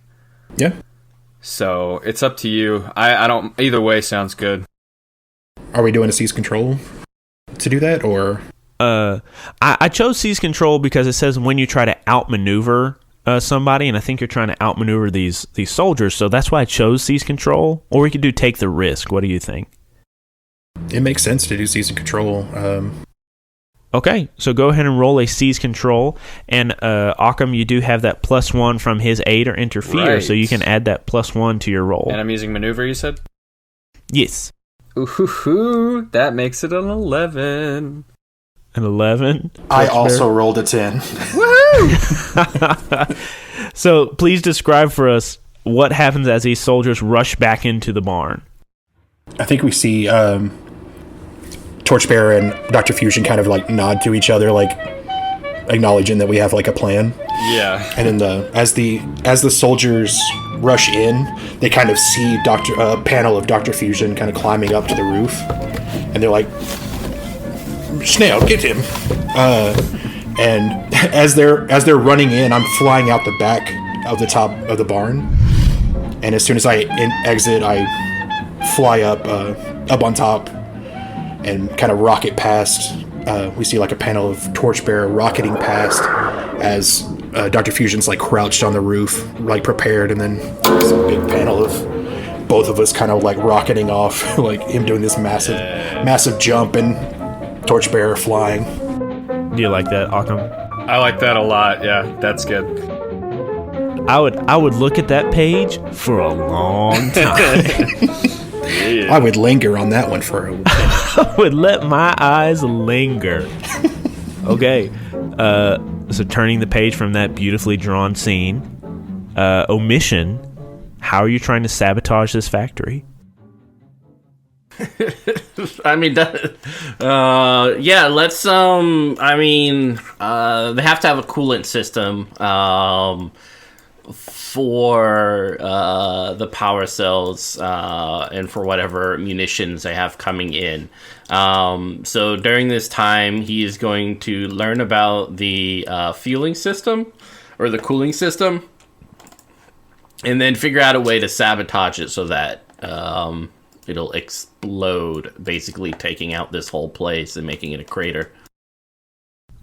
Yeah. So, it's up to you. I don't... Either way sounds good. Are we doing a seize control to do that, or... I chose seize control because it says when you try to outmaneuver somebody, and I think you're trying to outmaneuver these soldiers, so that's why I chose seize control. Or we could do take the risk. What do you think? It makes sense to do seize control. Okay, so go ahead and roll a seize control, and Occam, you do have that +1 from his aid or interfere, Right. so you can add that +1 to your roll. And I'm using maneuver, you said? Yes. Ooh, that makes it an 11. An 11. I Torchbearer. also rolled a 10. So please describe for us what happens as these soldiers rush back into the barn. I think we see Torchbearer and Dr. Fusion kind of nod to each other, acknowledging that we have a plan. Yeah. And then as the soldiers rush in, they kind of see a panel of Dr. Fusion kind of climbing up to the roof, and they're like, "Snail, get him!" And as they're running in, I'm flying out the back of the top of the barn, and as soon as I exit, I fly up on top and kind of rocket past. We see a panel of Torchbearer rocketing past as Dr. Fusion's crouched on the roof, prepared, and then there's a big panel of both of us kind of rocketing off, him doing this massive jump and Torchbearer flying. Do you like that, Occam? I like that a lot. Yeah, that's good. I would look at that page for a long time. I would linger on that one for a while. I would let my eyes linger. Okay. So turning the page from that beautifully drawn scene, Omission, how are you trying to sabotage this factory? Yeah, let's they have to have a coolant system for the power cells and for whatever munitions they have coming in. So during this time, he is going to learn about the fueling system or the cooling system, and then figure out a way to sabotage it so that it'll explode, basically taking out this whole place and making it a crater.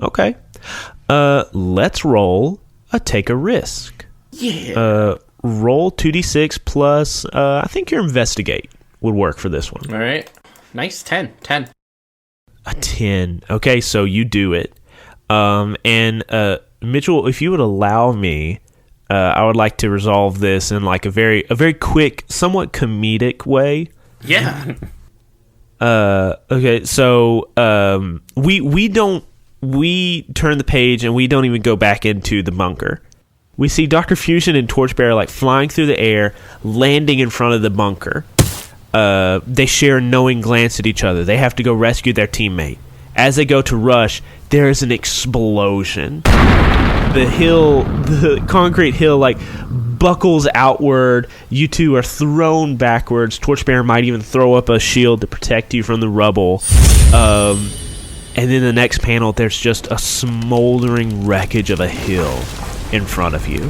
Okay. Let's roll a take a risk. Yeah. Roll 2d6 plus, I think your investigate would work for this one. All right. Nice. 10. A 10. Okay, so you do it. And Mitchell, if you would allow me, I would like to resolve this in a very quick, somewhat comedic way. Yeah. Okay, so we turn the page and we don't even go back into the bunker. we see Dr. Fusion and Torchbearer like flying through the air, landing in front of the bunker. They share a knowing glance at each other. They have to go rescue their teammate. As they go to rush, there is an explosion. The concrete hill, like, buckles outward. You two are thrown backwards. Torchbearer might even throw up a shield to protect you from the rubble. And then the next panel, there's just a smoldering wreckage of a hill in front of you.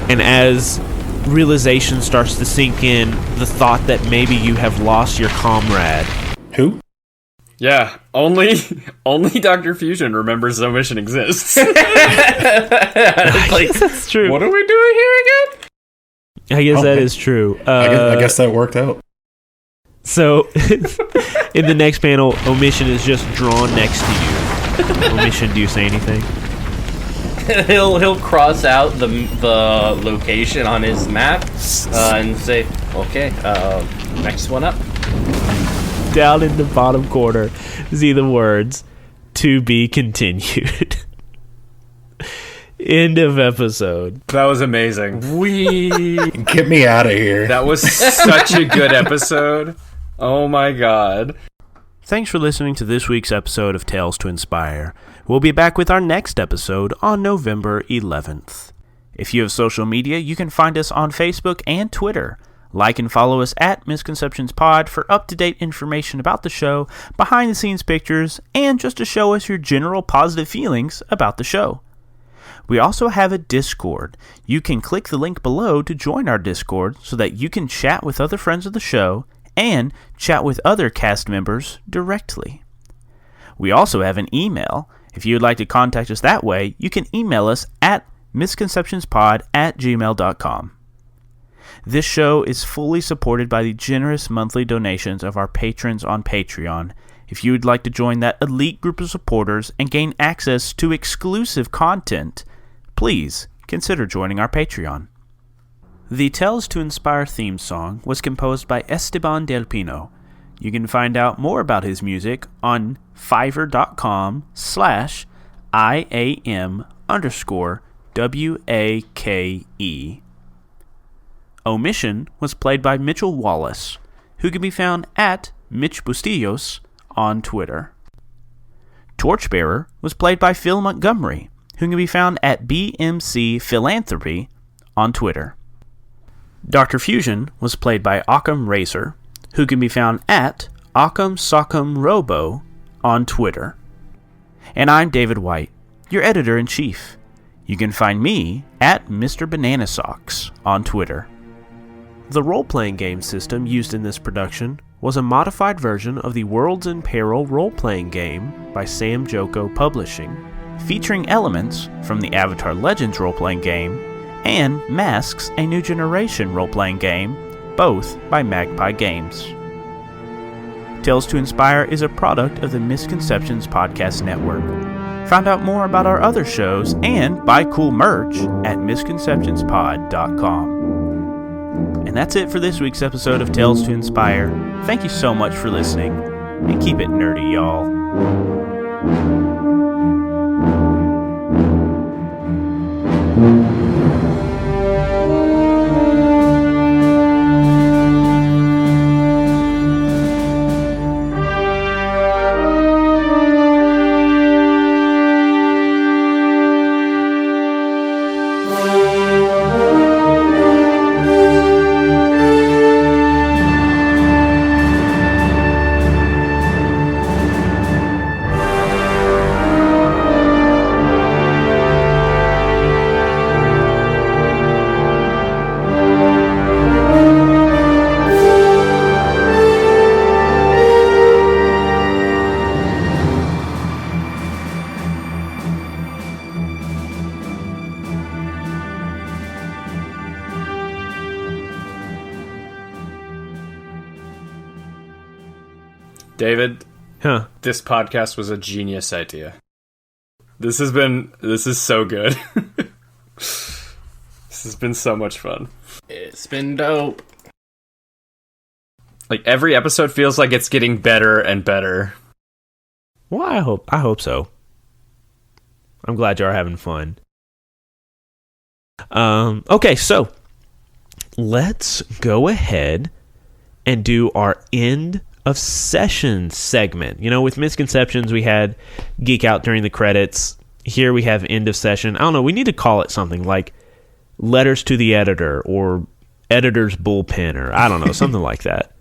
And as realization starts to sink in, the thought that maybe you have lost your comrade. Who? Yeah, only Dr. Fusion remembers Omission exists. I guess that's true. What are we doing here again? I guess that is true. I guess that worked out. So, in the next panel, Omission is just drawn next to you. Omission, do you say anything? He'll cross out the location on his map and say, "Okay, next one up." Down in the bottom corner, see the words, "To be continued." End of episode. That was amazing. Get me out of here. That was such a good episode. Oh my god. Thanks for listening to this week's episode of Tales to Inspire. We'll be back with our next episode on November 11th. If you have social media, you can find us on Facebook and Twitter. Like and follow us at Misconceptions Pod for up-to-date information about the show, behind-the-scenes pictures, and just to show us your general positive feelings about the show. We also have a Discord. You can click the link below to join our Discord so that you can chat with other friends of the show and chat with other cast members directly. We also have an email. If you would like to contact us that way, you can email us at misconceptionspod@gmail.com. This show is fully supported by the generous monthly donations of our patrons on Patreon. If you would like to join that elite group of supporters and gain access to exclusive content, please consider joining our Patreon. The Tales to Inspire theme song was composed by Esteban Del Pino. You can find out more about his music on fiverr.com/IAM_WAKE. Omission was played by Mitchell Wallace, who can be found at Mitch Bustillos on Twitter. Torchbearer was played by Phil Montgomery, who can be found at BMC Philanthropy on Twitter. Dr. Fusion was played by Occam Racer, who can be found at Occam Soccam Robo on Twitter. And I'm David White, your editor-in-chief. You can find me at Mr. Banana Socks on Twitter. The role-playing game system used in this production was a modified version of the Worlds in Peril role-playing game by Sam Joko Publishing, featuring elements from the Avatar Legends role-playing game and Masks: A New Generation role-playing game, both by Magpie Games. Tales to Inspire is a product of the Misconceptions Podcast Network. Find out more about our other shows and buy cool merch at misconceptionspod.com. And that's it for this week's episode of Tales to Inspire. Thank you so much for listening, and keep it nerdy, y'all. David, Huh. this podcast was a genius idea. This is so good. This has been so much fun. It's been dope. Like, every episode feels like it's getting better and better. Well, I hope so. I'm glad you are having fun. Okay, so let's go ahead and do our end of session segment. You know, with misconceptions, we had geek out during the credits. Here we have end of session. I don't know, we need to call it something like letters to the editor or editor's bullpen, or I don't know, something like that.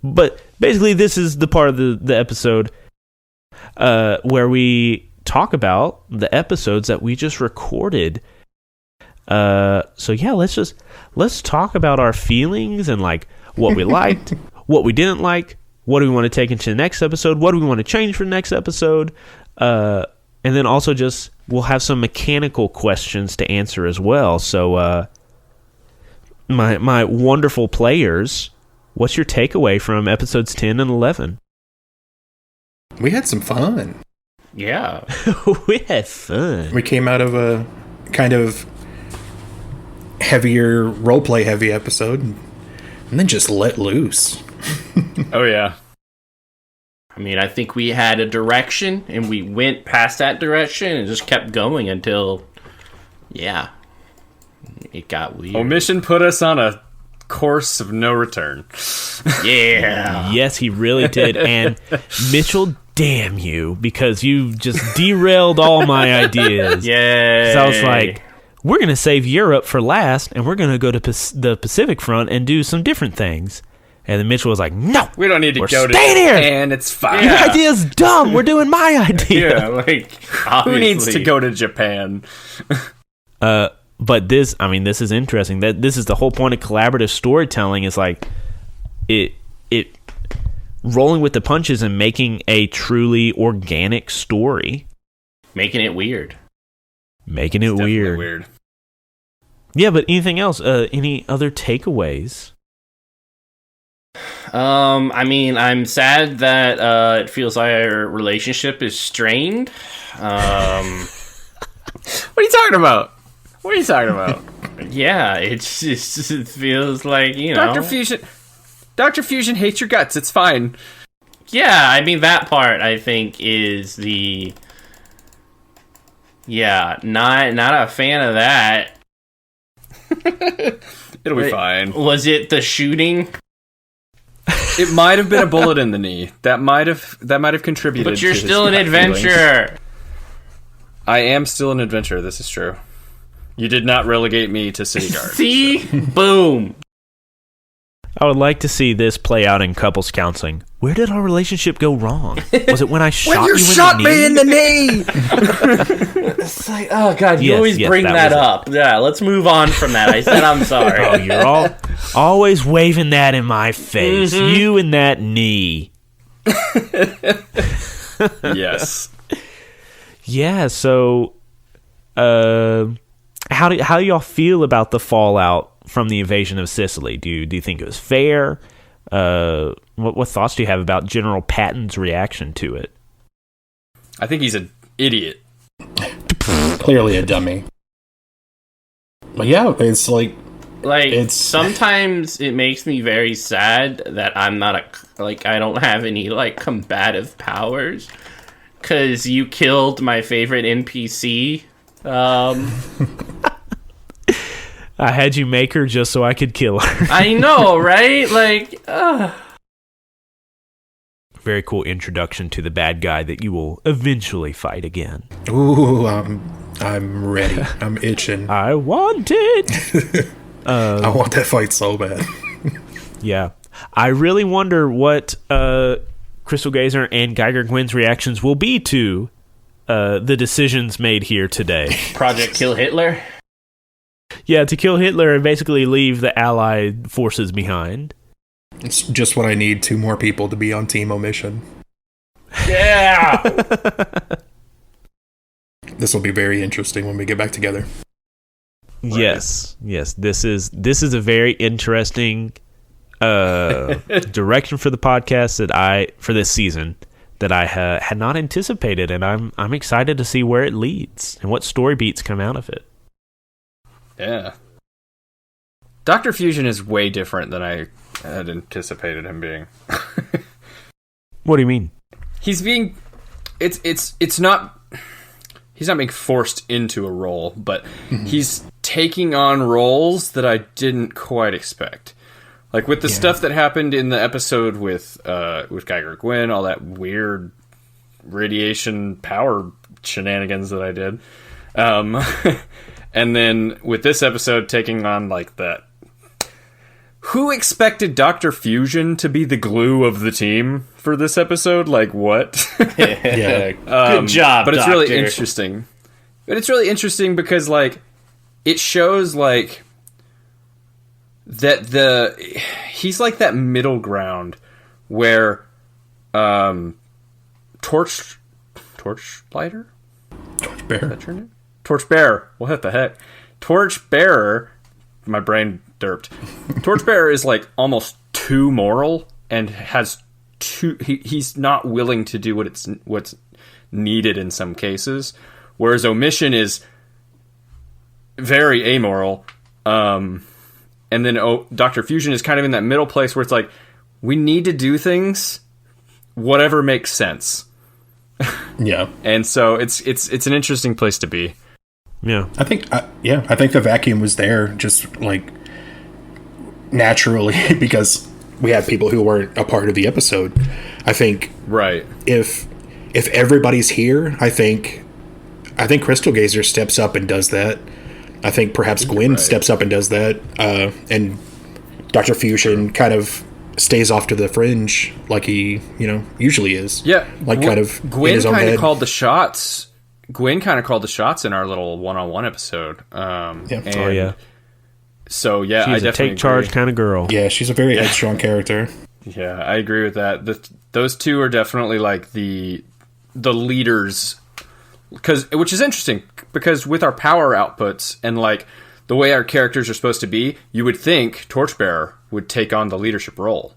But basically, this is the part of the episode where we talk about the episodes that we just recorded. So yeah, let's talk about our feelings and like what we liked, what we didn't like, what do we want to take into the next episode, what do we want to change for the next episode, and then also just we'll have some mechanical questions to answer as well. So my wonderful players, what's your takeaway from episodes 10 and 11? We had some fun. Yeah. We had fun. We came out of a kind of heavier, roleplay heavy episode, and then just let loose. Oh, yeah. I mean, I think we had a direction, and we went past that direction and just kept going until, yeah, it got weird. Omission put us on a course of no return. Yeah. Yes, he really did. And Mitchell, damn you, because you just derailed all my ideas. Yay. So I was like, we're going to save Europe for last, and we're going to go to the Pacific Front and do some different things. And then Mitchell was like, no, we don't need to go to here. Japan. It's fine. Your idea's dumb. We're doing my idea. Yeah, like, who needs to go to Japan? But this is interesting. That this is the whole point of collaborative storytelling, is like it rolling with the punches and making a truly organic story. Making it weird. Making it weird. Yeah, but anything else? Any other takeaways? I mean, I'm sad that it feels like our relationship is strained. What are you talking about? What are you talking about? Yeah, it feels like, you know. Dr. Fusion hates your guts. It's fine. Yeah, I mean, that part, I think, is the... Yeah, not a fan of that. It'll be fine. Was it the shooting? It might have been a bullet in the knee. That might have contributed. But you're still an adventurer. I am still an adventurer. This is true. You did not relegate me to city guard. See? So. Boom. I would like to see this play out in couples counseling. Where did our relationship go wrong? Was it when I shot you in the knee? When you shot me in the knee! It's like, oh god, you always bring that up. Yeah, let's move on from that. I said I'm sorry. Oh, you're always waving that in my face. Mm-hmm. You and that knee. Yes. Yeah, so how do y'all feel about the fallout from the invasion of Sicily? Do you think it was fair? What thoughts do you have about General Patton's reaction to it? I think he's an idiot. Clearly a dummy. But yeah, it's like sometimes it makes me very sad that I'm not I don't have any combative powers, because you killed my favorite NPC. I had you make her just so I could kill her. I know, right? Very cool introduction to the bad guy that you will eventually fight again. Ooh, I'm ready. I'm itching. I want it. I want that fight so bad. Yeah. I really wonder what Crystal Gazer and Geiger Gwen's reactions will be to the decisions made here today. Project Kill Hitler? Yeah, to kill Hitler and basically leave the Allied forces behind. It's just what I need. 2 more people to be on Team Omission. Yeah! This will be very interesting when we get back together. Yes. This is a very interesting direction for the podcast for this season that I had not anticipated, and I'm excited to see where it leads and what story beats come out of it. Yeah. Dr. Fusion is way different than I had anticipated him being. What do you mean? He's being... It's not... He's not being forced into a role, but he's taking on roles that I didn't quite expect. Like with the stuff that happened in the episode with Geiger Gwyn, all that weird radiation power shenanigans that I did. And then with this episode taking on like that. Who expected Dr. Fusion to be the glue of the team for this episode? Like what? Good job, but it's Doctor. really interesting. But it's really interesting because like it shows like that he's like that middle ground where Torchlighter? Torchbearer. Is that your name? Torchbearer. What the heck? Torchbearer. My brain derped. Torchbearer is like almost too moral and has too. He's not willing to do what's needed in some cases, whereas Omission is very amoral. And then Dr. Fusion is kind of in that middle place where it's like we need to do things, whatever makes sense. Yeah, and so it's an interesting place to be. Yeah, I think the vacuum was there just like naturally because we had people who weren't a part of the episode. I think if everybody's here, I think Crystal Gazer steps up and does that. I think perhaps Gwyn steps up and does that, and Dr. Fusion kind of stays off to the fringe like he usually is. Yeah, like Gwyn kind of called the shots. Gwyn kind of called the shots in our little one-on-one episode. So yeah, she's I a definitely take charge kind of girl. Yeah, she's a very headstrong character. Yeah, I agree with that. Those two are definitely like the leaders, which is interesting because with our power outputs and like the way our characters are supposed to be, you would think Torchbearer would take on the leadership role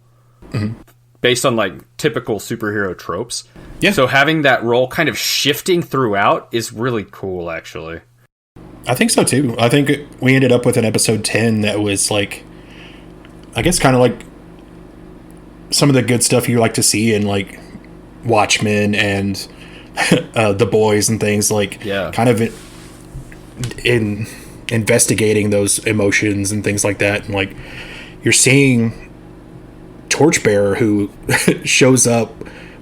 based on like typical superhero tropes. Yeah. So having that role kind of shifting throughout is really cool, actually. I think so too. I think we ended up with an episode 10 that was like, I guess kind of like some of the good stuff you like to see in like Watchmen and The Boys and things like kind of in investigating those emotions and things like that. And like you're seeing Torchbearer who shows up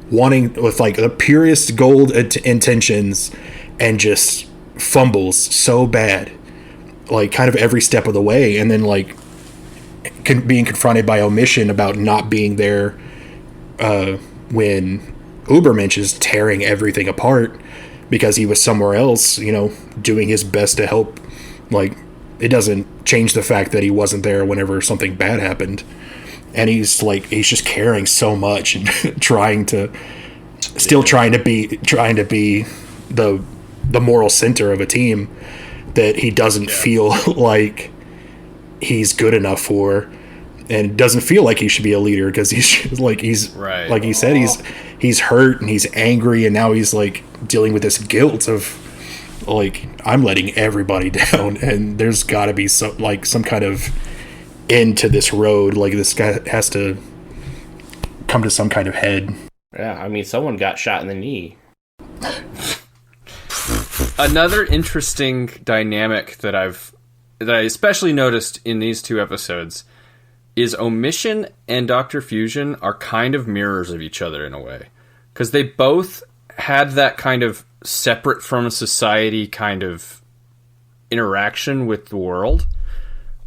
wanting with like the purest gold intentions and just fumbles so bad like kind of every step of the way, and then like being confronted by Omission about not being there when Ubermensch is tearing everything apart because he was somewhere else, doing his best to help. Like it doesn't change the fact that he wasn't there whenever something bad happened. And he's just caring so much and trying to be the moral center of a team that he doesn't feel like he's good enough for, and doesn't feel like he should be a leader because like he said, he's hurt and he's angry, and now he's like dealing with this guilt of like I'm letting everybody down, and there's got to be some kind of end to this road. Like this guy has to come to some kind of head. Yeah, I mean, someone got shot in the knee. Another interesting dynamic that I especially noticed in these two episodes is Omission and Dr. Fusion are kind of mirrors of each other in a way, because they both had that kind of separate from society kind of interaction with the world.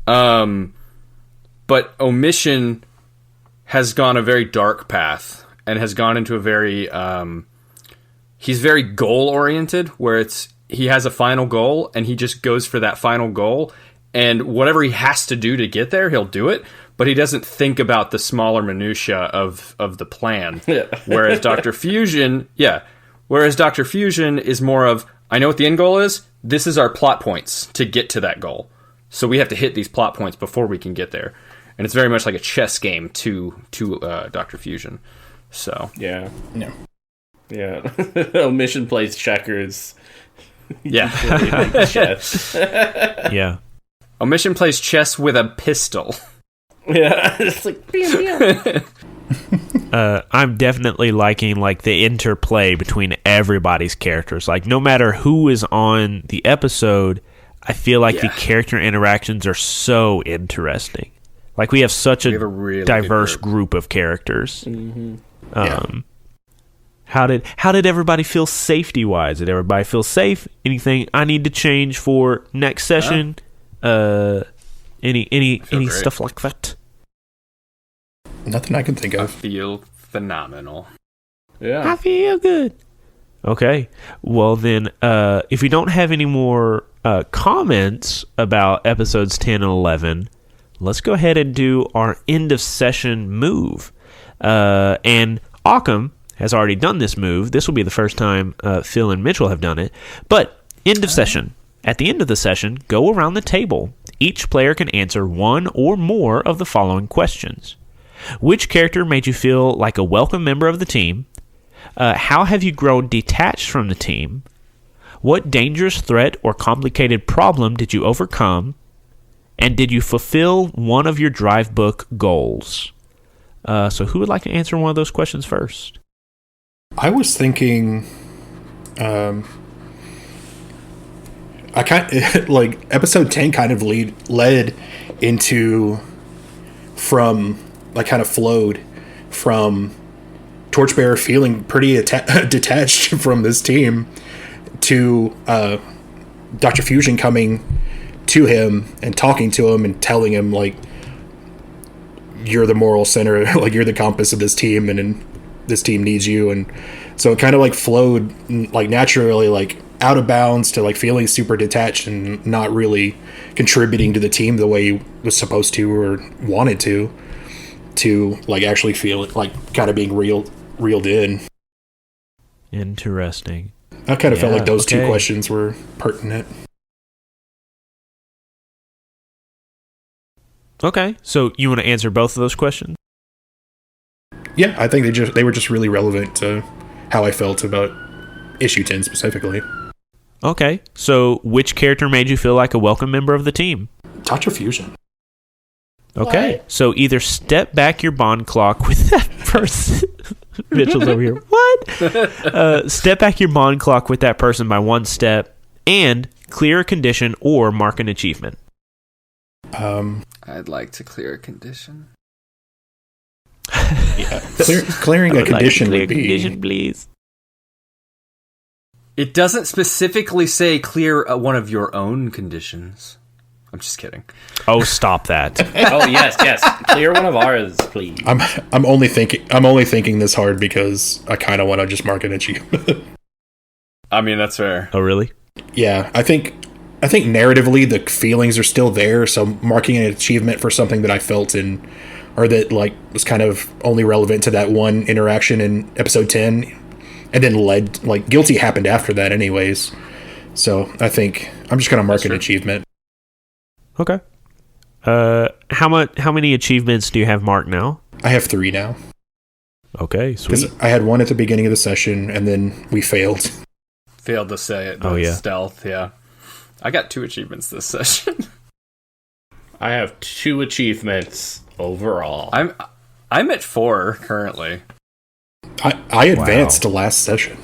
But Omission has gone a very dark path and has gone into a very he's very goal oriented, where he has a final goal and he just goes for that final goal, and whatever he has to do to get there, he'll do it, but he doesn't think about the smaller minutia of the plan. Whereas Dr. Fusion is more of, I know what the end goal is, this is our plot points to get to that goal, so we have to hit these plot points before we can get there. And it's very much like a chess game to Dr. Fusion. So yeah. Omission plays checkers. Yeah. Chess. Yeah. Omission plays chess with a pistol. Yeah, it's like I'm definitely liking like the interplay between everybody's characters. Like no matter who is on the episode, I feel like the character interactions are so interesting. Like, we have such a really diverse group of characters. Mm-hmm. How did everybody feel safety-wise? Did everybody feel safe? Anything I need to change for next session? Any stuff like that? Nothing I can think I of. feel phenomenal. Yeah. I feel good. Okay. Well, then, if we don't have any more comments about episodes 10 and 11, let's go ahead and do our end-of-session move. And Occam has already done this move. This will be the first time Phil and Mitchell have done it. But end of session. At the end of the session, go around the table. Each player can answer one or more of the following questions. Which character made you feel like a welcome member of the team? How have you grown detached from the team? What dangerous threat or complicated problem did you overcome? And did you fulfill one of your drive book goals? So who would like to answer one of those questions first? I was thinking, I kind like episode 10 kind of led into from like kind of flowed from Torchbearer feeling pretty detached from this team to Dr. Fusion coming to him and talking to him and telling him like, you're the moral center, like you're the compass of this team, and this team needs you. And so it kind of like flowed like naturally, like out of bounds to like feeling super detached and not really contributing to the team the way he was supposed to or wanted to like actually feel like kind of being reeled in. Interesting. I kind of felt like those two questions were pertinent. Okay, so you want to answer both of those questions? Yeah, I think they were just really relevant to how I felt about issue 10 specifically. Okay, so which character made you feel like a welcome member of the team? Dr. Fusion. Okay, What? so either step back your bond clock with that person. Mitchell's over here. What? Step back your bond clock with that person by one step, and clear a condition or mark an achievement. I'd like to clear a condition. Yeah, clearing a condition would be. Condition, please. It doesn't specifically say clear one of your own conditions. I'm just kidding. Oh, stop that. Oh yes. Clear one of ours, please. I'm only thinking this hard because I kind of want to just mark an achievement. I mean, that's fair. Oh, really? Yeah, I think narratively the feelings are still there, so marking an achievement for something that I felt in, or that like was kind of only relevant to that one interaction in episode 10, and then led like guilty happened after that anyways. So I think I'm just gonna mark an achievement. Okay. How many achievements do you have marked now? I have 3 now. Okay, sweet. I had 1 at the beginning of the session, and then we failed. Failed to say it. Oh, yeah. Stealth, yeah. I got 2 achievements this session. I have 2 achievements overall. I'm at 4 currently. I advanced to last session.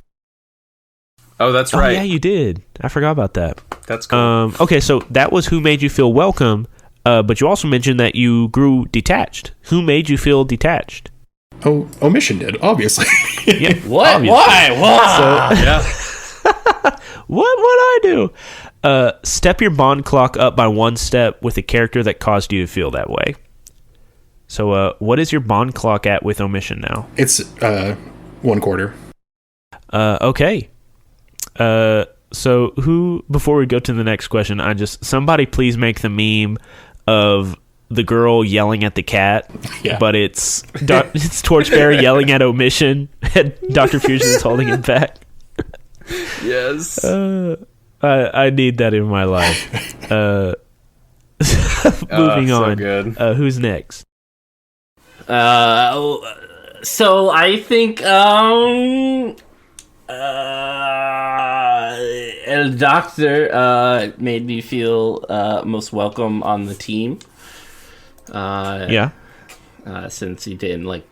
Oh, that's Oh, right. yeah, you did. I forgot about that. That's cool. Okay, so that was who made you feel welcome, but you also mentioned that you grew detached. Who made you feel detached? Oh, Omission did, obviously. Yeah, What? obviously. Why? Yeah. What would I do? Step your bond clock up by 1 step with a character that caused you to feel that way. So, what is your bond clock at with Omission now? It's 1/4. Okay. So who, before we go to the next question, somebody please make the meme of the girl yelling at the cat, Yeah. but it's Torchbearer yelling at Omission, and Dr. Fusion is holding him back. Yes. I need that in my life. Moving so on. good. Who's next? So I think El Doctor made me feel most welcome on the team. Yeah. Since he didn't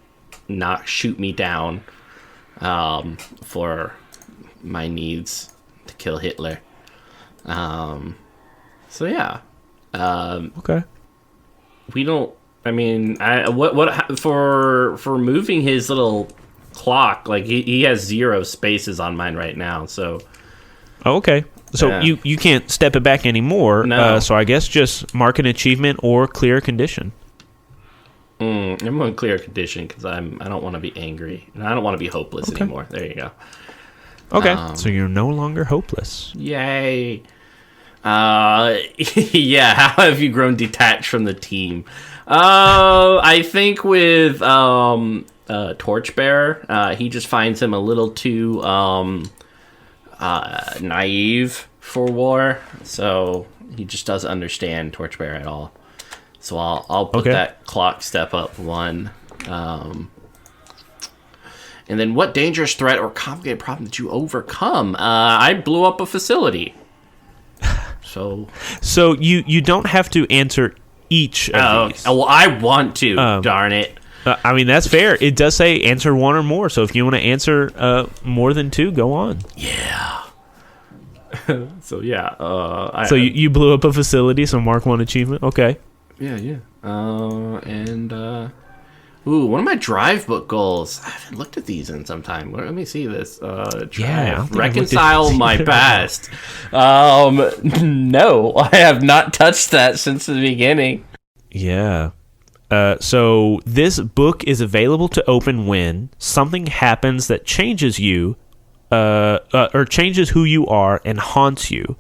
not shoot me down for my needs to kill Hitler. So yeah. Okay. We don't. I mean, what for moving his little clock? Like he has 0 spaces on mine right now. So. Oh, okay. So you can't step it back anymore. No. So I guess just mark an achievement or clear a condition. I'm going to clear a condition because I don't want to be angry and I don't want to be hopeless anymore. There you go. Okay. So you're no longer hopeless. Yay. Yeah. How have you grown detached from the team? I think with Torchbearer, he just finds him a little too naive for war, so he just doesn't understand Torchbearer at all. So I'll put that clock step up 1. And then what dangerous threat or complicated problem did you overcome? I blew up a facility. So you don't have to answer each of these. Well, I want to. Darn it. I mean, that's fair. It does say answer 1 or more. So if you want to answer more than 2, go on. Yeah. So yeah. You blew up a facility. So mark 1 achievement. Okay. Yeah. One of my drive book goals. I haven't looked at these in some time. Let me see this. Reconcile my past. No, I have not touched that since the beginning. Yeah. So this book is available to open when something happens that changes you, or changes who you are and haunts you,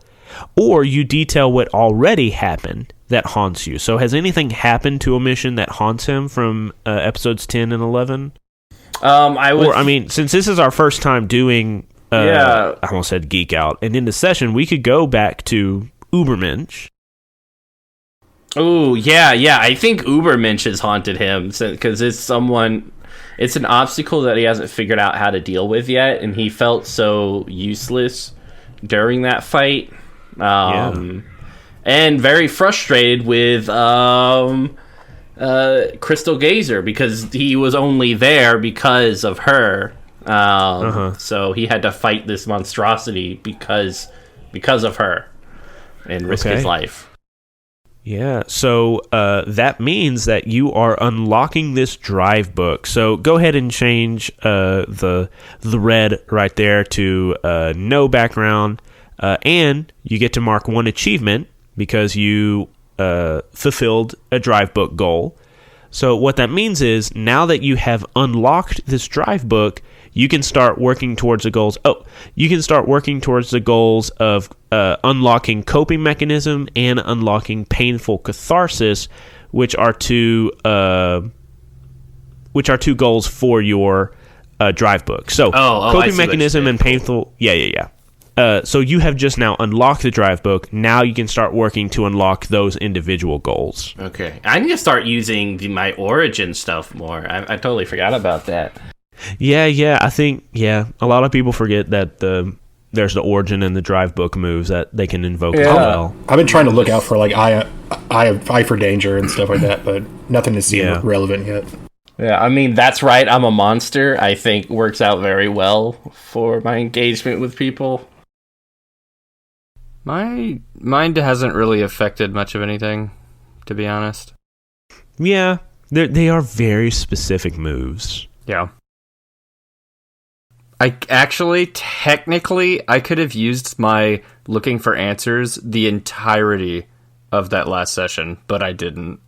or you detail what already happened that haunts you. So has anything happened to Omission that haunts him from episodes 10 and 11? Since this is our first time doing, I almost said Geek Out, and in the session, we could go back to Ubermensch. Oh, yeah. I think Ubermensch has haunted him because it's an obstacle that he hasn't figured out how to deal with yet, and he felt so useless during that fight. And very frustrated with Crystal Gazer because he was only there because of her. So he had to fight this monstrosity because of her and risk his life. Yeah, so that means that you are unlocking this drive book. So go ahead and change the red right there to no background, and you get to mark 1 achievement because you fulfilled a drive book goal. So what that means is now that you have unlocked this drive book, you can start working towards the goals. You can start working towards the goals of unlocking coping mechanism and unlocking painful catharsis, which are two goals for your drive book. So coping mechanism and painful. Yeah. So you have just now unlocked the drive book. Now you can start working to unlock those individual goals. Okay, I need to start using my origin stuff more. I totally forgot about that. Yeah. I think a lot of people forget that there's the origin and the drive book moves that they can invoke as well. I've been trying to look out for like eye for danger and stuff like that, but nothing has seemed relevant yet. Yeah, I mean, that's right. I'm a monster. I think works out very well for my engagement with people. My mind hasn't really affected much of anything, to be honest. Yeah, they are very specific moves. Yeah. Technically, I could have used my looking for answers the entirety of that last session, but I didn't.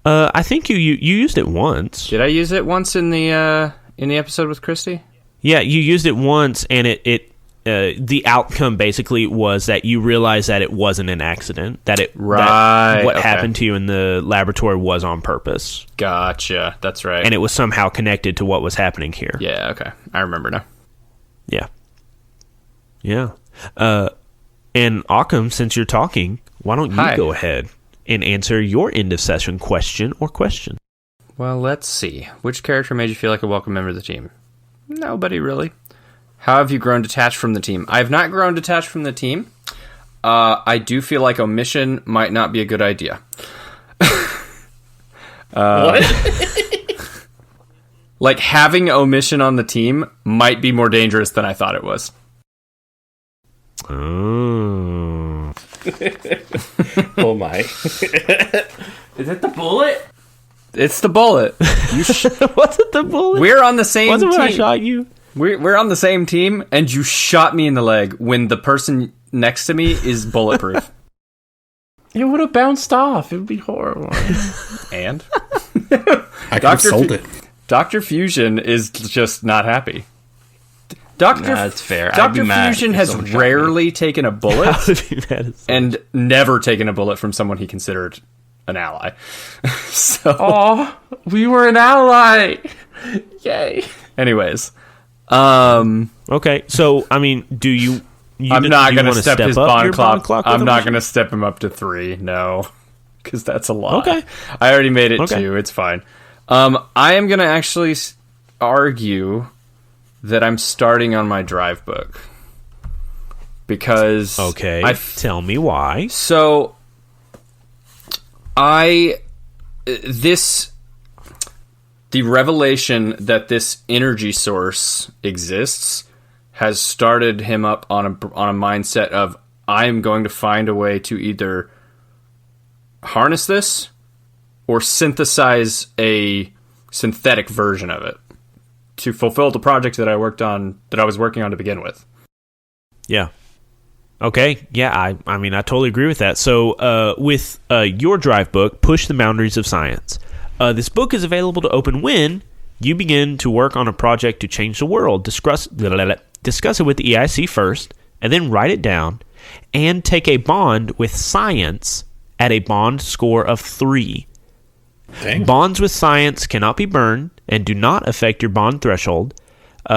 I think you used it once. Did I use it once in the episode with Christy? Yeah, you used it once, and the outcome basically was that you realized that it wasn't an accident. What happened to you in the laboratory was on purpose. Gotcha. That's right. And it was somehow connected to what was happening here. Yeah, okay. I remember now. Yeah. And Occam, since you're talking, why don't you go ahead and answer your end of session question or question? Well, let's see. Which character made you feel like a welcome member of the team? Nobody, really. How have you grown detached from the team? I have not grown detached from the team. I do feel like Omission might not be a good idea. What? Like, having Omission on the team might be more dangerous than I thought it was. Oh. Oh my! Is it the bullet? It's the bullet. Was it the bullet? We're on the same Was it team. when I shot you? We're on the same team, and you shot me in the leg when the person next to me is bulletproof. It would have bounced off. It would be horrible. And I could have sold it. Dr. Fusion is just not happy. That's fair. Dr. Fusion has rarely taken a bullet and never taken a bullet from someone he considered an ally. Oh, we were an ally. Yay. Anyways. Okay, so, I mean, I'm not going to step his bond clock. I'm not going to to step him up to 3, no. Because that's a lot. Okay. I already made it 2. It's fine. I am going to actually argue that I'm starting on my drive book. Because... Okay, tell me why. So, the revelation that this energy source exists has started him up on a mindset of, I am going to find a way to either harness this or synthesize a synthetic version of it to fulfill the project that I was working on to begin with. Yeah. Okay. Yeah, I mean, I totally agree with that. So, with your drive book, Push the Boundaries of Science. This book is available to open when you begin to work on a project to change the world. Discuss it with the EIC first, and then write it down, and take a bond with science at a bond score of 3. Dang. Bonds with science cannot be burned and do not affect your bond threshold.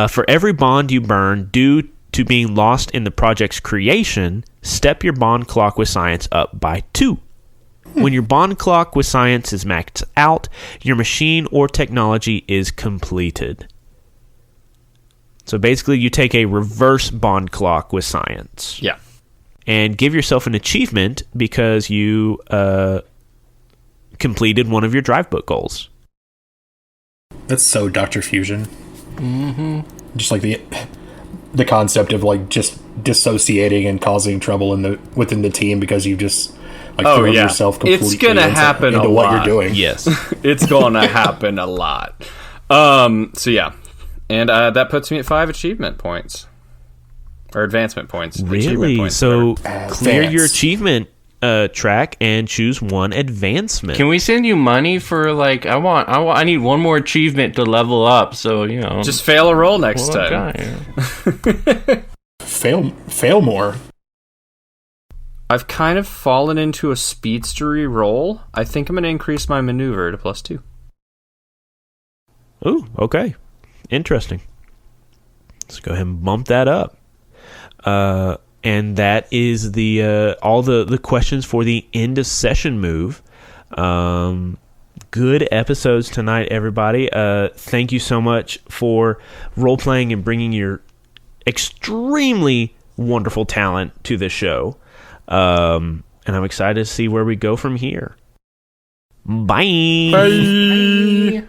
For every bond you burn due to being lost in the project's creation, step your bond clock with science up by 2. When your bond clock with science is maxed out, your machine or technology is completed. So basically, you take a reverse bond clock with science. Yeah. And give yourself an achievement because you completed one of your drive book goals. That's so Dr. Fusion. Mm-hmm. Just like the concept of like just dissociating and causing trouble within the team because you've just thrown yourself completely it's gonna happen into a what lot. you're doing. Yes. It's gonna happen a lot. So yeah. And that puts me at 5 achievement points. Or advancement points. Really? Points, so clear your achievement track and choose 1 advancement. Can we send you money for I need 1 more achievement to level up, so just fail a roll next time. Fail more. I've kind of fallen into a speedstery role. I think I'm going to increase my maneuver to +2. Ooh, okay. Interesting. Let's go ahead and bump that up. And that is the all the questions for the end of session move. Good episodes tonight, everybody. Thank you so much for role-playing and bringing your extremely wonderful talent to the show. And I'm excited to see where we go from here. Bye. Bye.